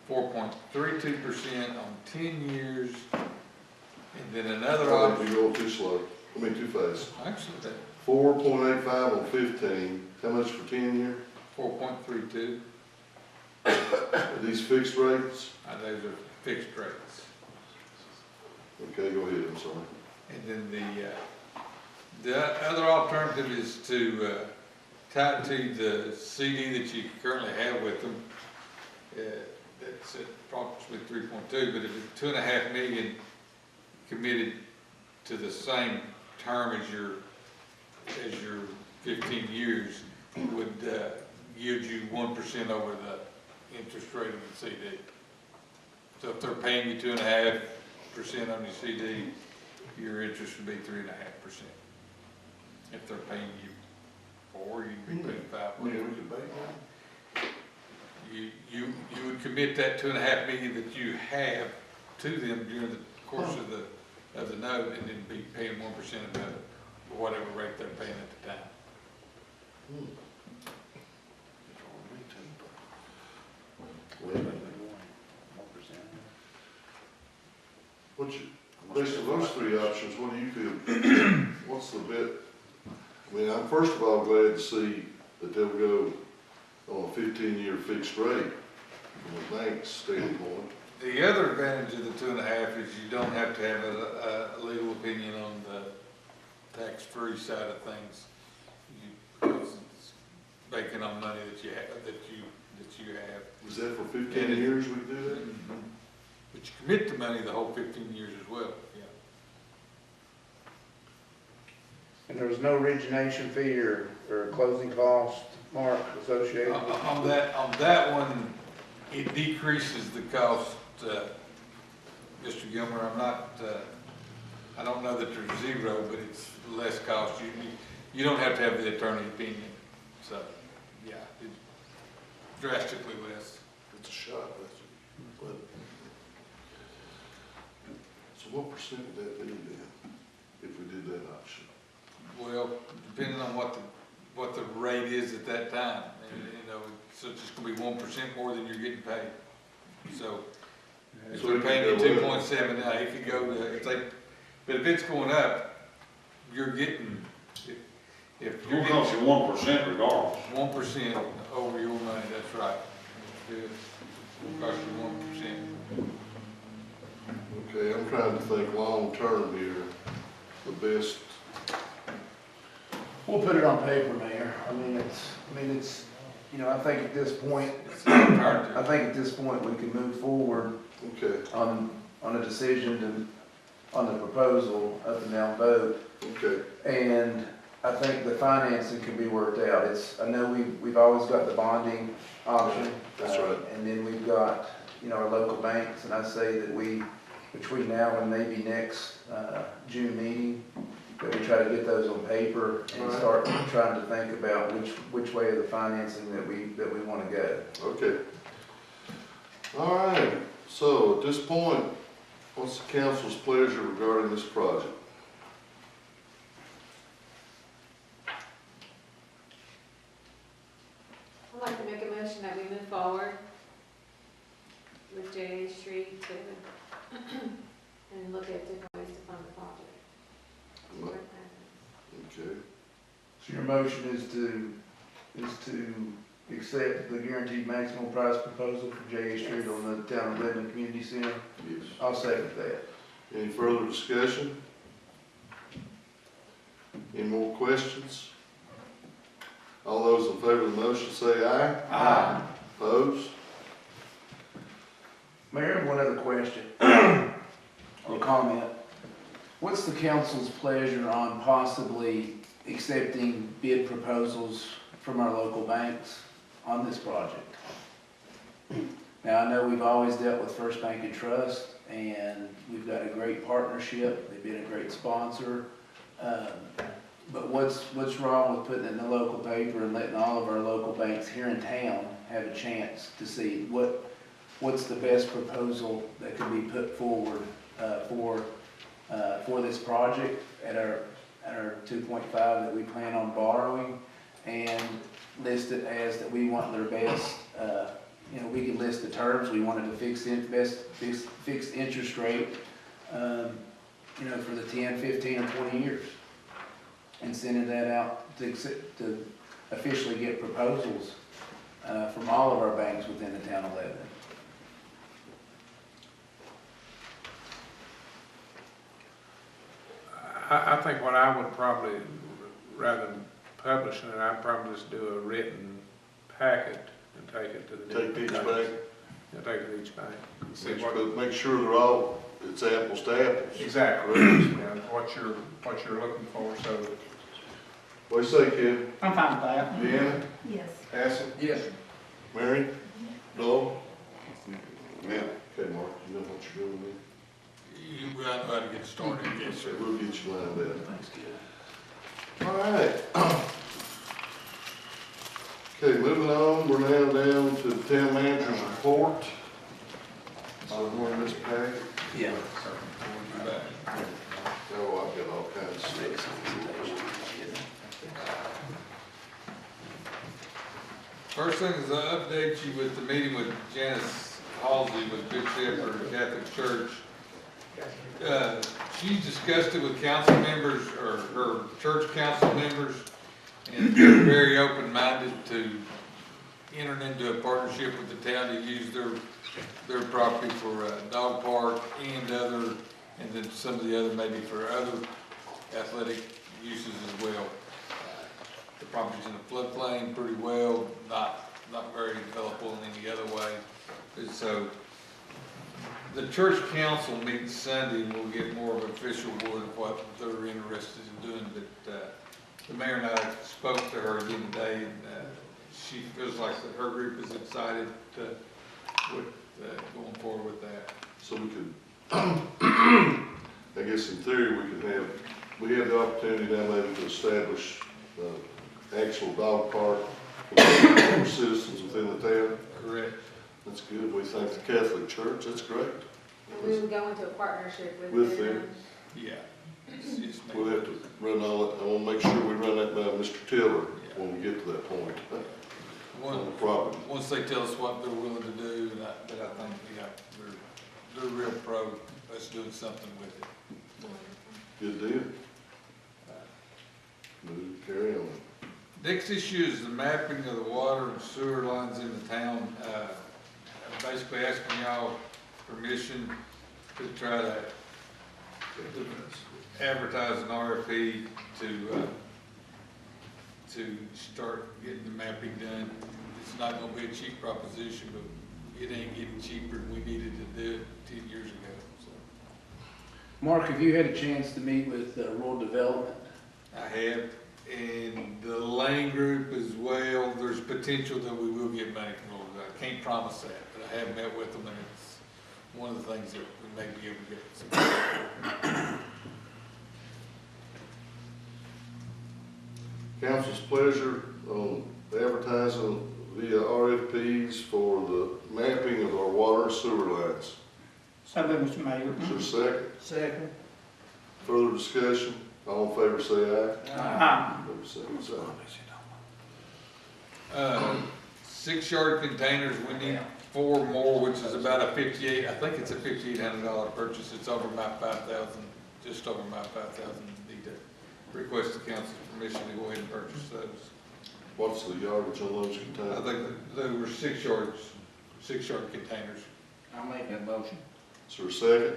4.32% on 10 years, and then another I option. think you're going too slow, too fast. Actually, that 4.85 on 15, how much for 10 year? 4.32, Are these fixed rates? those are fixed rates. Okay, go ahead, I'm sorry. And then the other alternative is to tie it to the CD that you currently have with them. That's at approximately 3.2, but if it's 2.5 million committed to the same term as your 15 years, it would yield you 1% over the interest rate of the CD. So if they're paying you 2.5% on your CD, your interest would be 3.5%. If they're paying you 4, you'd be paying 5. Yeah, we could make that. You would commit that 2.5 million that you have to them during the course of the note, and then be paying 1% of whatever rate they're paying at the time. What's your, based on those three options, what do you feel? What's the bit? I mean, I'm first of all glad to see that they'll go on a 15-year fixed rate from a bank's standpoint. The other advantage of the 2.5 is you don't have to have a legal opinion on the tax-free side of things. Because it's banking on money that you have, that you have. Is that for 15 years we do that? Mm-hmm. But you commit the money the whole 15 years as well, yeah. And there was no origination fee or closing cost, Mark, associated with it? On that one, it decreases the cost, Mr. Gilmer. I don't know that there's zero, but it's less cost. You don't have to have the attorney opinion. So, yeah, it's drastically less. It's a shot, that's it. But, so what percent would that be then, if we did that option? Well, depending on what the rate is at that time, and, so it's just gonna be 1% more than you're getting paid. So, if So they're it could paying you go up. 2.7 now, it could go to, but if it's going up, you're getting, if you're It costs getting you 1% regardless. 1% over your money, that's right. It costs you 1%. Okay, I'm trying to think long-term here, the best. We'll put it on paper, Mayor. I mean, it's, I think at this point, It's an alternative. I think at this point, we can move forward Okay, on a decision on the proposal up and down vote. okay, And I think the financing can be worked out. I know we've always got the bonding option. That's right. And then we've got, our local banks, and I say that between now and maybe next, June meeting, that we try to get those on paper and start trying to think about which way of the financing that we want to go. okay. All right, so at this point, what's the council's pleasure regarding this project? I'd like to make a motion that we move forward with J.A. Street and look at different ways to fund the project. Okay, So your motion is to accept the guaranteed maximum price proposal for J.A. Street on the Town of Lebanon Community Center? yes. I'll second that. Any further discussion? Any more questions? All those in favor of the motion say aye. Aye. Opposed? Mayor, I have one other question or comment. What's the council's pleasure on possibly accepting bid proposals from our local banks on this project? Now, I know we've always dealt with First Bank and Trust, and we've got a great partnership. They've been a great sponsor. But what's wrong with putting it in the local paper and letting all of our local banks here in town have a chance to see what's the best proposal that can be put forward for this project at our 2.5 that we plan on borrowing, and list it as that we want their best, we could list the terms, we wanted to fixed interest rate, for the 10, 15, or 20 years. And sending that out to officially get proposals from all of our banks within the town of Lebanon. I think what I would probably, rather than publishing it, I'd probably just do a written packet and take it to the Take different each banks. bank, Yeah, take it to each bank. and see what- make sure they're all, it's apples to apples. Exactly, yeah, what you're looking for, so. What do you say, kid? I'm fine with that. Deanna? Yes. Hassel? Yes. Mary? Dole? Yeah. Okay, Mark, you know what you're doing there? You, I know how to get started, yes, sir. We'll get you lined up. Thanks, kid. All right. Okay, moving on, we're now down to the town manager's report. So we're in this packet. Yeah. Oh, I've got all kinds of stuff. First thing is I update you with the meeting with Janice Halsey with Good Shepherd Catholic Church. She discussed it with council members, or her church council members, and they're very open-minded to entering into a partnership with the town to use their property for a dog park and then some of the other, maybe for other athletic uses as well. The property's in a floodplain pretty well, not very developable in any other way. And so the church council meets Sunday, and we'll get more of an official word of what they're interested in doing. But the mayor and I spoke to her again today, and she feels like that her group is excited with going forward with that. So we could, I guess in theory, we have the opportunity now maybe to establish actual dog park for citizens within the town. Correct. That's good. We thank the Catholic Church. That's great. And we would go into a partnership with With them. them. Yeah. We'll have to run all that, I want to make sure we run that by Mr. Tiller when we get to that point. On the property. Once they tell us what they're willing to do, but I think, they're real pro us doing something with it. Good deal. Move, carry on. Next issue is the mapping of the water and sewer lines in the town. I'm basically asking y'all permission to try to advertise an RFP to start getting the mapping done. It's not gonna be a cheap proposition, but it ain't getting cheaper than we needed to do it 10 years ago, so. Mark, have you had a chance to meet with Rural Development? I have, and the Lane Group as well. There's potential that we will get money from over there. I can't promise that, but I have met with them, and it's one of the things that we may be able to get some. Council's pleasure on advertising via RFPs for the mapping of our water and sewer lines. So moved, Mr. Mayor. Is there a second? Second. Further discussion? All in favor say aye. Opposed, same sign. 6-yard containers, we need 4 more, which is about a I think it's a $5,800 purchase. It's over my 5,000, just over my 5,000. Need to request the council's permission to go ahead and purchase those. What's the yardage on those I containers? think that they were 6-yard containers. I'll make that motion. Is there a second?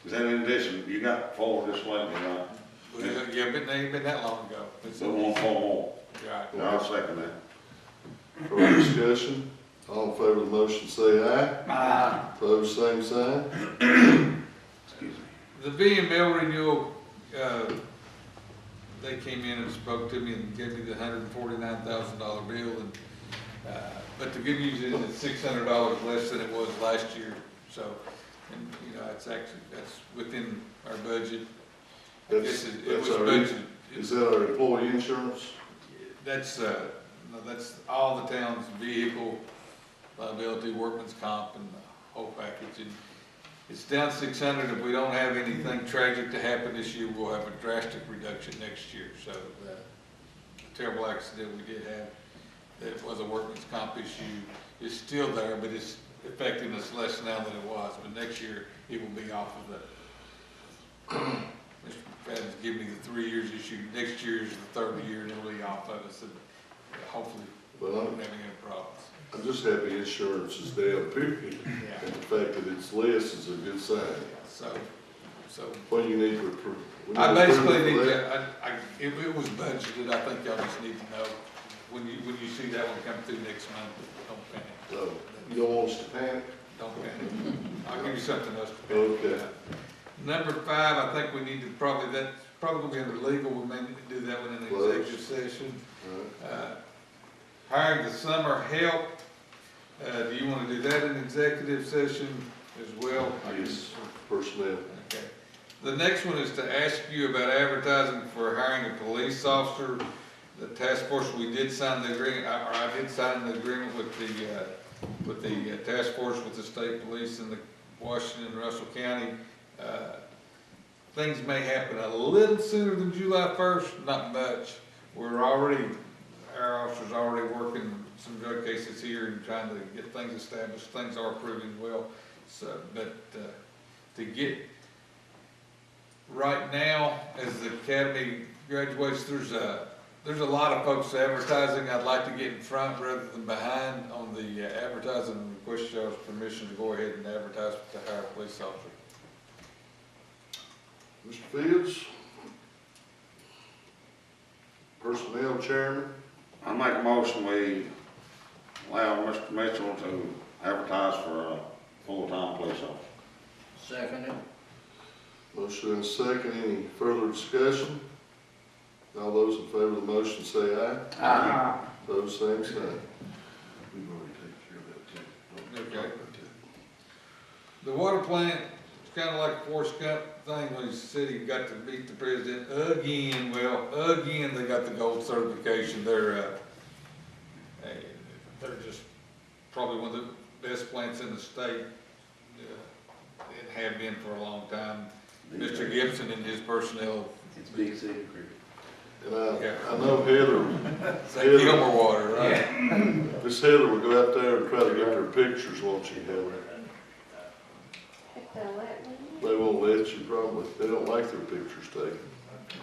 Is that in addition, you got 4 this lately, right? Well, yeah, but they ain't been that long ago. It's So on 4 more. right. I'll second that. Further discussion? All in favor of the motion say aye. Aye. Opposed, same sign. Excuse me. The VML renewal, they came in and spoke to me and gave me the $149,000 bill, and, but the good news is it's $600 less than it was last year, so, and, it's actually, that's within our budget. I guess it was budgeted. Is that our employee insurance? That's, no, that's all the town's vehicle liability, workman's comp, and the whole package. And it's down 600. If we don't have anything tragic to happen this year, we'll have a drastic reduction next year. So the terrible accident we did have, that was a workman's comp issue, is still there, but it's affecting us less now than it was. But next year, it will be off of that. Mr. McFadden's given me the 3 years issue. Next year is the third year, and it'll be off of us, and hopefully we Well, won't have any problems. I'm just happy insurance is down, period. Yeah. And the fact that it's less is a good sign. So What do you need to approve? We I need approval basically for need that? to, it was budgeted. I think y'all just need to know, when you see that one come through next month, don't panic. No, you don't want us to panic? Don't panic. I'll give you something else to panic Okay. about. Number 5, I think we need to that's probably gonna be under legal. We may need to do that one in an Close. executive session. All right. Hiring the summer help, do you wanna do that in executive session as well? Yes, personnel. Okay. The next one is to ask you about advertising for hiring a police officer. The task force, we did sign the agreement, or I did sign the agreement with the task force with the state police in the Washington and Russell County. Things may happen a little sooner than July 1st, not much. Our officers already working some drug cases here and trying to get things established. Things are proving well. So, but to get, right now, as the academy graduates, there's a lot of folks advertising. I'd like to get in front rather than behind on the advertising and request y'all's permission to go ahead and advertise to hire a police officer. Mr. Fields? Personnel chairman? I make a motion, we allow Mr. Mitchell to advertise for a full-time police officer. Second. Motion and a second. Any further discussion? All those in favor of the motion say aye. Aye. Those same sign. We've already taken care of that too. Okay. The water plant, it's kind of like a Forrest Gump thing when he said he got to beat the president again. Well, again, they got the gold certification. They're just probably one of the best plants in the state. It have been for a long time. Mr. Gibson and his personnel. It's big secret. And I know Heather, Say Gilmore water, right? Miss Heather will go out there and try to get their pictures, won't you, Heather? If they'll let me. They won't let you probably. They don't like their pictures taken.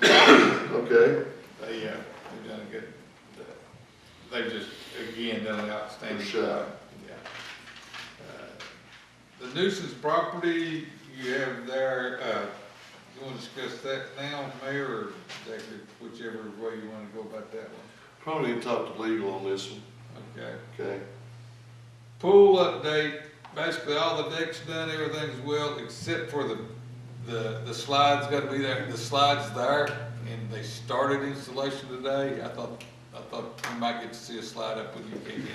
Okay. They've done a good, they've just, again, done an outstanding Good job. job. Yeah. The nuisance property you have there, you want to discuss that now, Mayor, or exactly whichever way you want to go about that one? Probably need to talk to legal on this one. Okay. Okay. Pool update, basically all the decks done, everything's well, except for the slides got to be there. The slide's there, and they started installation today. I thought you might get to see a slide up when you came in.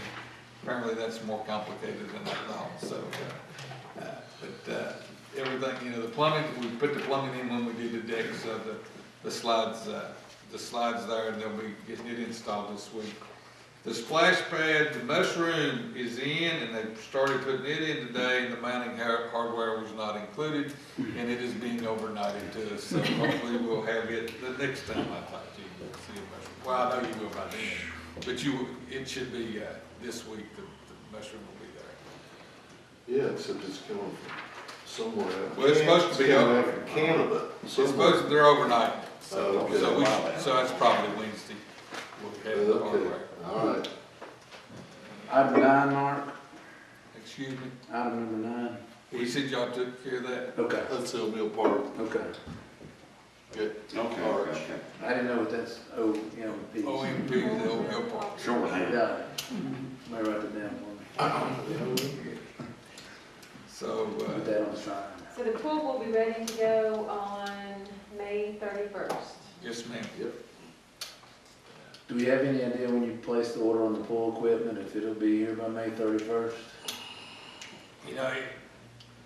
Apparently that's more complicated than I thought, so, everything, the plumbing, we put the plumbing in when we did the deck, so the slides there, and they'll be getting it installed this week. The splash pad, the mushroom is in, and they started putting it in today, and the mounting hardware was not included, and it is being overnighted to us, so hopefully we'll have it the next time I talk to you, you'll see a mushroom. Well, I know you will by then, but it should be, this week, the mushroom will be there. Yeah, except it's coming from somewhere else. Well, it's supposed to be coming over. out from Canada. It's somewhere. supposed to, they're overnight, so, Okay. so that's probably Wednesday. We'll have the Okay, hardware. all right. Item 9, Mark. Excuse me, Item number 9. he said y'all took care of that. Okay. That's Hill Mill Park. Okay. Good. Okay, Arch. okay. I didn't know what that's. OMP. OMP, the Old Mill Park. Shorthand. Got it. Somebody write that down for me. So, Put that on the sign. So the pool will be ready to go on May 31st. yes, ma'am. Do we have any idea when you place the order on the pool equipment, if it'll be here by May 31st?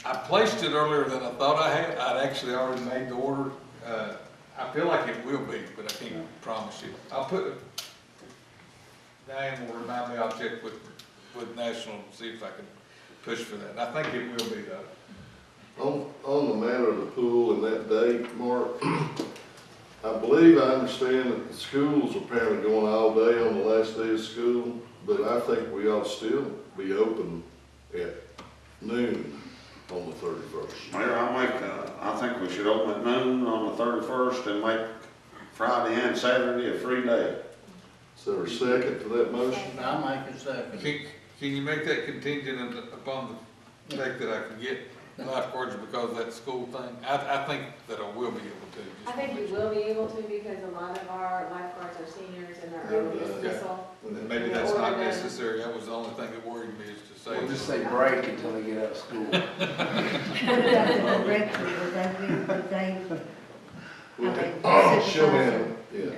I placed it earlier than I thought I had. I'd actually already made the order. I feel like it will be, but I can't promise you. I'll put it, Diane will remind me, I'll check with with National, see if I can push for that. And I think it will be though. On the matter of the pool and that date, Mark, I believe I understand that the schools are apparently going all day on the last day of school, but I think we ought to still be open at noon on the 31st. Mayor, I think we should open at noon on the 31st and make Friday and Saturday a free day. Is there a second to that motion? I'll make a second. Can you make that contingent upon the fact that I can get lifeguards because of that school thing? I think that I will be able to. I think we will be able to because a lot of our lifeguards are seniors and they're early dismissal. And maybe that's not necessary. That was the only thing that worried me is to say. We'll just say break until they get out of school. Show him, yeah.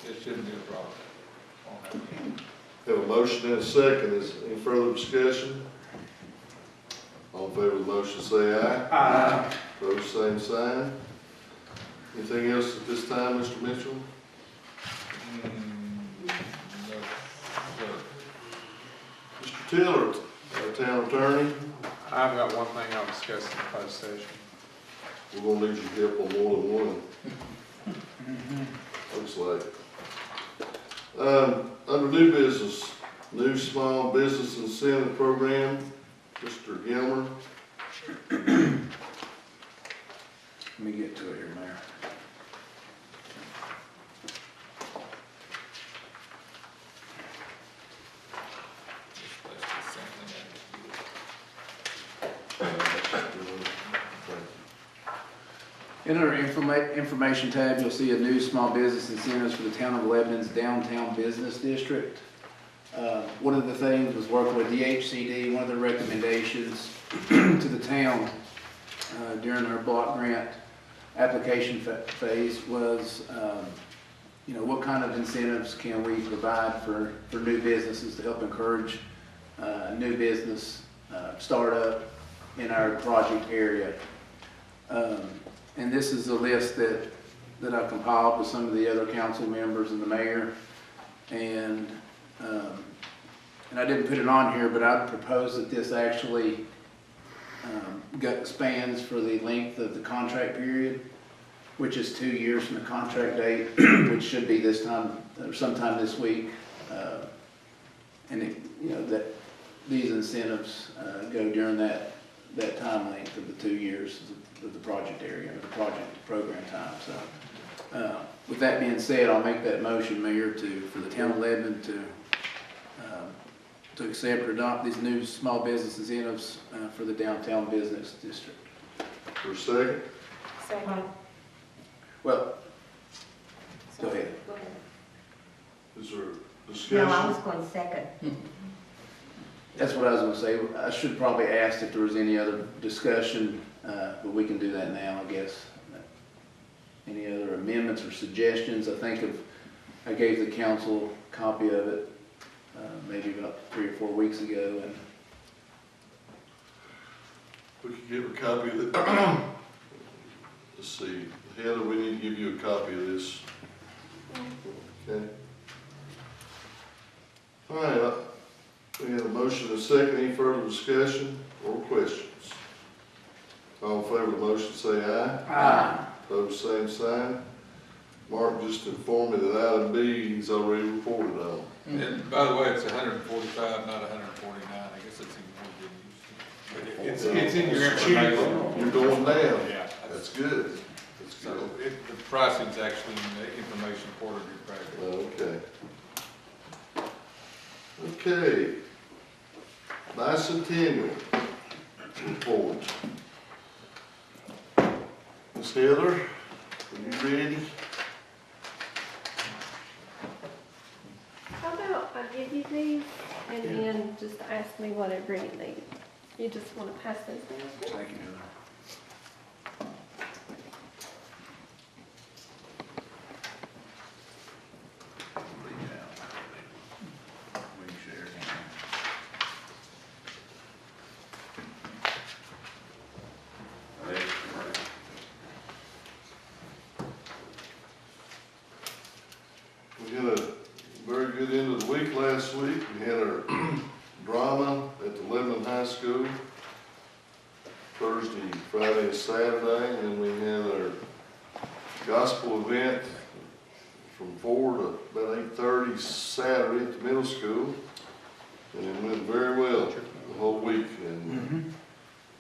It shouldn't be a problem. Have a motion and a second. Is any further discussion? All in favor of the motion, say aye. Aye. Opposed, same sign. Anything else at this time, Mr. Mitchell? No, sir. Mr. Tiller, our town attorney, I've got one thing I'll discuss in the closed session. we're gonna need your help on more than one. Looks like. Under new business, new small business incentive program, Mr. Gilmer. Let me get to it here, Mayor. In our information tab, you'll see a new small business incentives for the town of Lebanon's downtown business district. One of the things was working with DHCD, one of the recommendations to the town during our block grant application phase was, what kind of incentives can we provide for new businesses to help encourage new business startup in our project area. And this is a list that I compiled with some of the other council members and the mayor. And I didn't put it on here, but I propose that this actually spans for the length of the contract period, which is 2 years from the contract date, which should be this time, or sometime this week. And that these incentives go during that time length of the 2 years of the project area, or the project program time. So, with that being said, I'll make that motion, Mayor, for the town of Lebanon to accept or adopt these new small business incentives for the downtown business district. For a second? Second. Well, go ahead. Go ahead. Is there discussion? No, I was going second. That's what I was gonna say. I should probably ask if there was any other discussion, but we can do that now, I guess. Any other amendments or suggestions? I gave the council a copy of it, maybe about 3 or 4 weeks ago, and We could give a copy of it. Let's see, Heather, we need to give you a copy of this. Okay. All right, we have a motion and a second. Any further discussion or questions? All in favor of the motion, say aye. Aye. Opposed, same sign. Mark just informed me that item B, he's already reported on. And by the way, it's 145, not 149. I guess it's even more good news. But it's in your information. You're going down. Yeah. That's good. That's So good. the pricing's actually in the information part of your package. Okay. Okay. Bicentennial report. Ms. Heather, are you ready? How about I give you these and then just ask me whatever you need? You just want to pass those down? thank you, Heather. We had a very good end of the week last week. We had our Saturday, and then we had our gospel event from 4 to about 8:30 Saturday at the middle school. And it went very well the whole week, and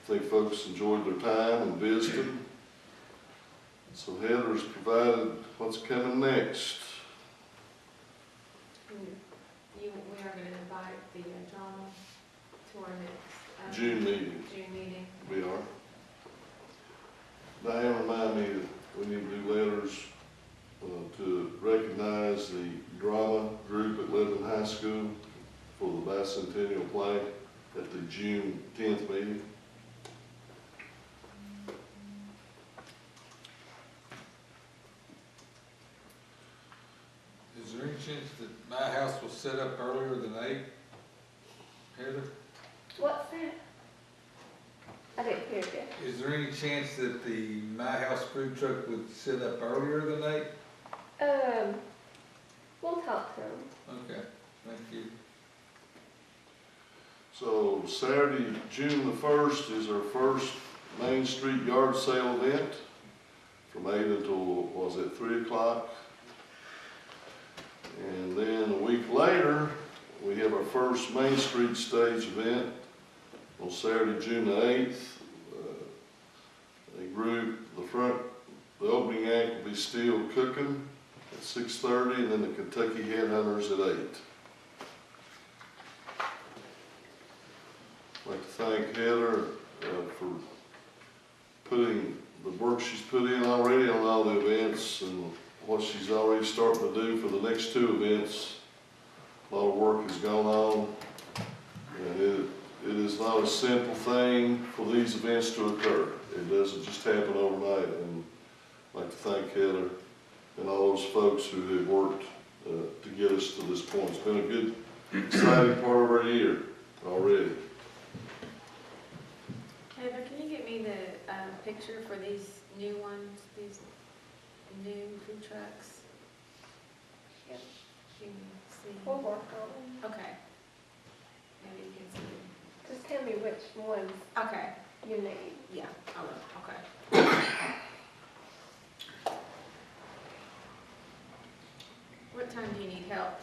I think folks enjoyed their time and visited. So Heather's provided what's coming next. We are gonna invite the drama to our next. June meeting. June meeting. We are. Diane reminded me that we need to do letters to recognize the drama group at Lebanon High School for the bicentennial play at the June 10th meeting. Is there any chance that my house was set up earlier than 8, Heather? What's that? I didn't hear you. Is there any chance that the My House food truck would set up earlier than 8? We'll talk to them. Okay, thank you. So Saturday, June the 1st is our first Main Street yard sale event from 8 until, 3 o'clock. And then a week later, we have our first Main Street stage event on Saturday, June the 8th. The opening act will be Steel Cooking at 6:30, and then the Kentucky Headhunters at 8. I'd like to thank Heather for putting the work she's put in already on all the events and what she's already starting to do for the next 2 events. A lot of work has gone on, and it is not a simple thing for these events to occur. It doesn't just happen overnight, and I'd like to thank Heather and all those folks who have worked to get us to this point. It's been a good, exciting part of our year already. Heather, can you get me the picture for these new ones, these new food trucks? Yep. Can you see? We'll work on them. Okay. Maybe you can see. Just tell me which ones Okay, you need. yeah, I will, okay. What time do you need help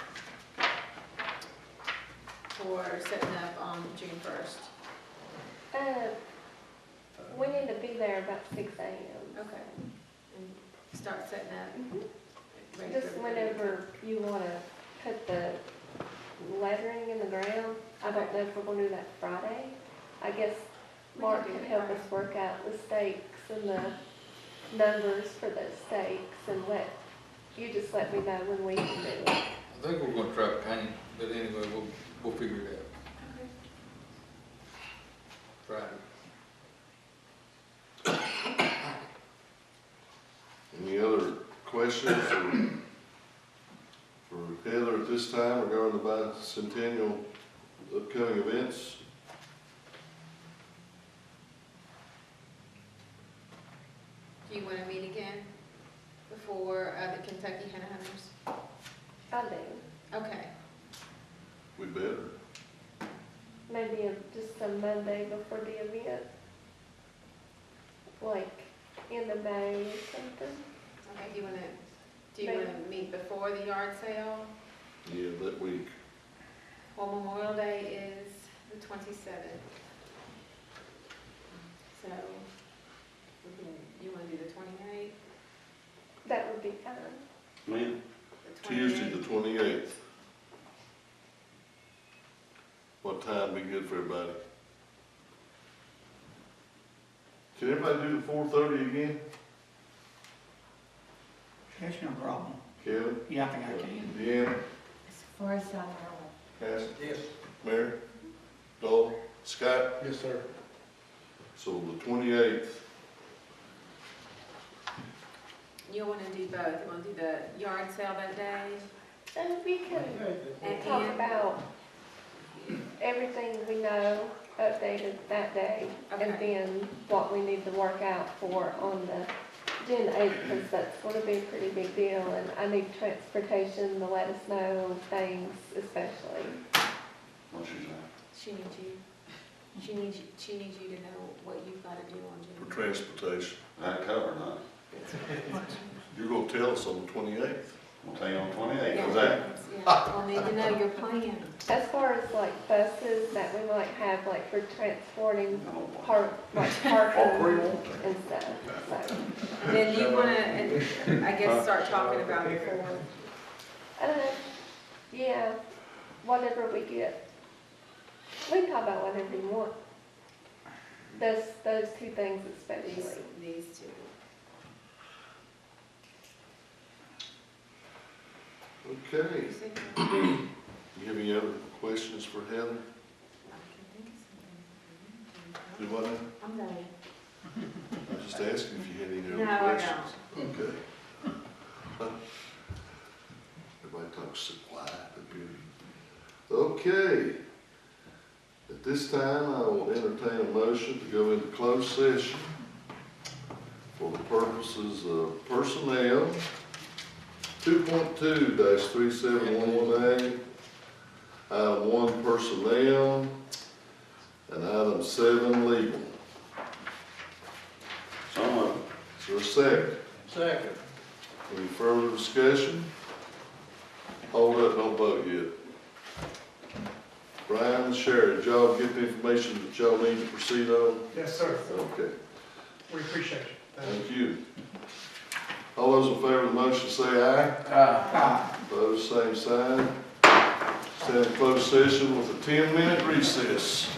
for setting up on June 1st? We need to be there about 6 a.m. Okay. And start setting up? Ready Just for everybody? whenever you want to put the lettering in the ground. I don't know if we're going to do that Friday. I guess Mark We can do can it help Friday. us work out the stakes and the numbers for the stakes, and you just let me know when we can do it. I think we're gonna try paint, but anyway, we'll figure it out. Friday. Any other questions for Heather at this time regarding the bicentennial upcoming events? Do you want to meet again before the Kentucky Headhunters? I do. Okay. We better. Maybe just a Monday before the event. Like in the May or something. Okay, do you want to meet before the yard sale? Yeah, that week. Well, Memorial Day is the 27th. So, you want to do the 28th? That would be fine. When? The Tuesday, 28th? the 28th. What time be good for everybody? Can everybody do the 4:30 again? That's no problem. Kevin? Yeah, I think I can. Deanna? As far as I Cass? Yes. Mary? Dole? Scott? Yes, sir. So the 28th. You want to do both? You want to do the yard sale that day? And we can And talk about everything we know updated that day, and Okay. then what we need to work out for on the June 8th, because that's going to be a pretty big deal, and I need transportation to let us know things, especially. What's your name? She needs you. She needs you to know what you've got to do on For June. transportation. That covered, huh? You're gonna tell us on the 28th. I'll tell you on 28th, Yeah, is that? yeah, we'll need to know your plan. As far as like buses that we might have like for transporting parking and stuff, so. Then you wanna, I guess, start talking about it before. Yeah, whatever we get. We can talk about whatever you want. Those two things especially. These two. Okay. You have any other questions for Heather? Do what now? I'm done. I'm just asking if you had any No, other I questions. Okay. Everybody talks so quiet up here. Okay. At this time, I will entertain a motion to go into closed session for the purposes of personnel, 2.2-3711A, item 1 personnel, and item 7 legal. So moved. Is there a second? Second. Any further discussion? Hold up, don't vote yet. Brian and Sherry, did y'all get the information that y'all need to proceed on? Yes, sir. Okay, We appreciate you. thank you. All those in favor of the motion say aye. Aye. Opposed, same sign. Stand in closed session with a 10-minute recess.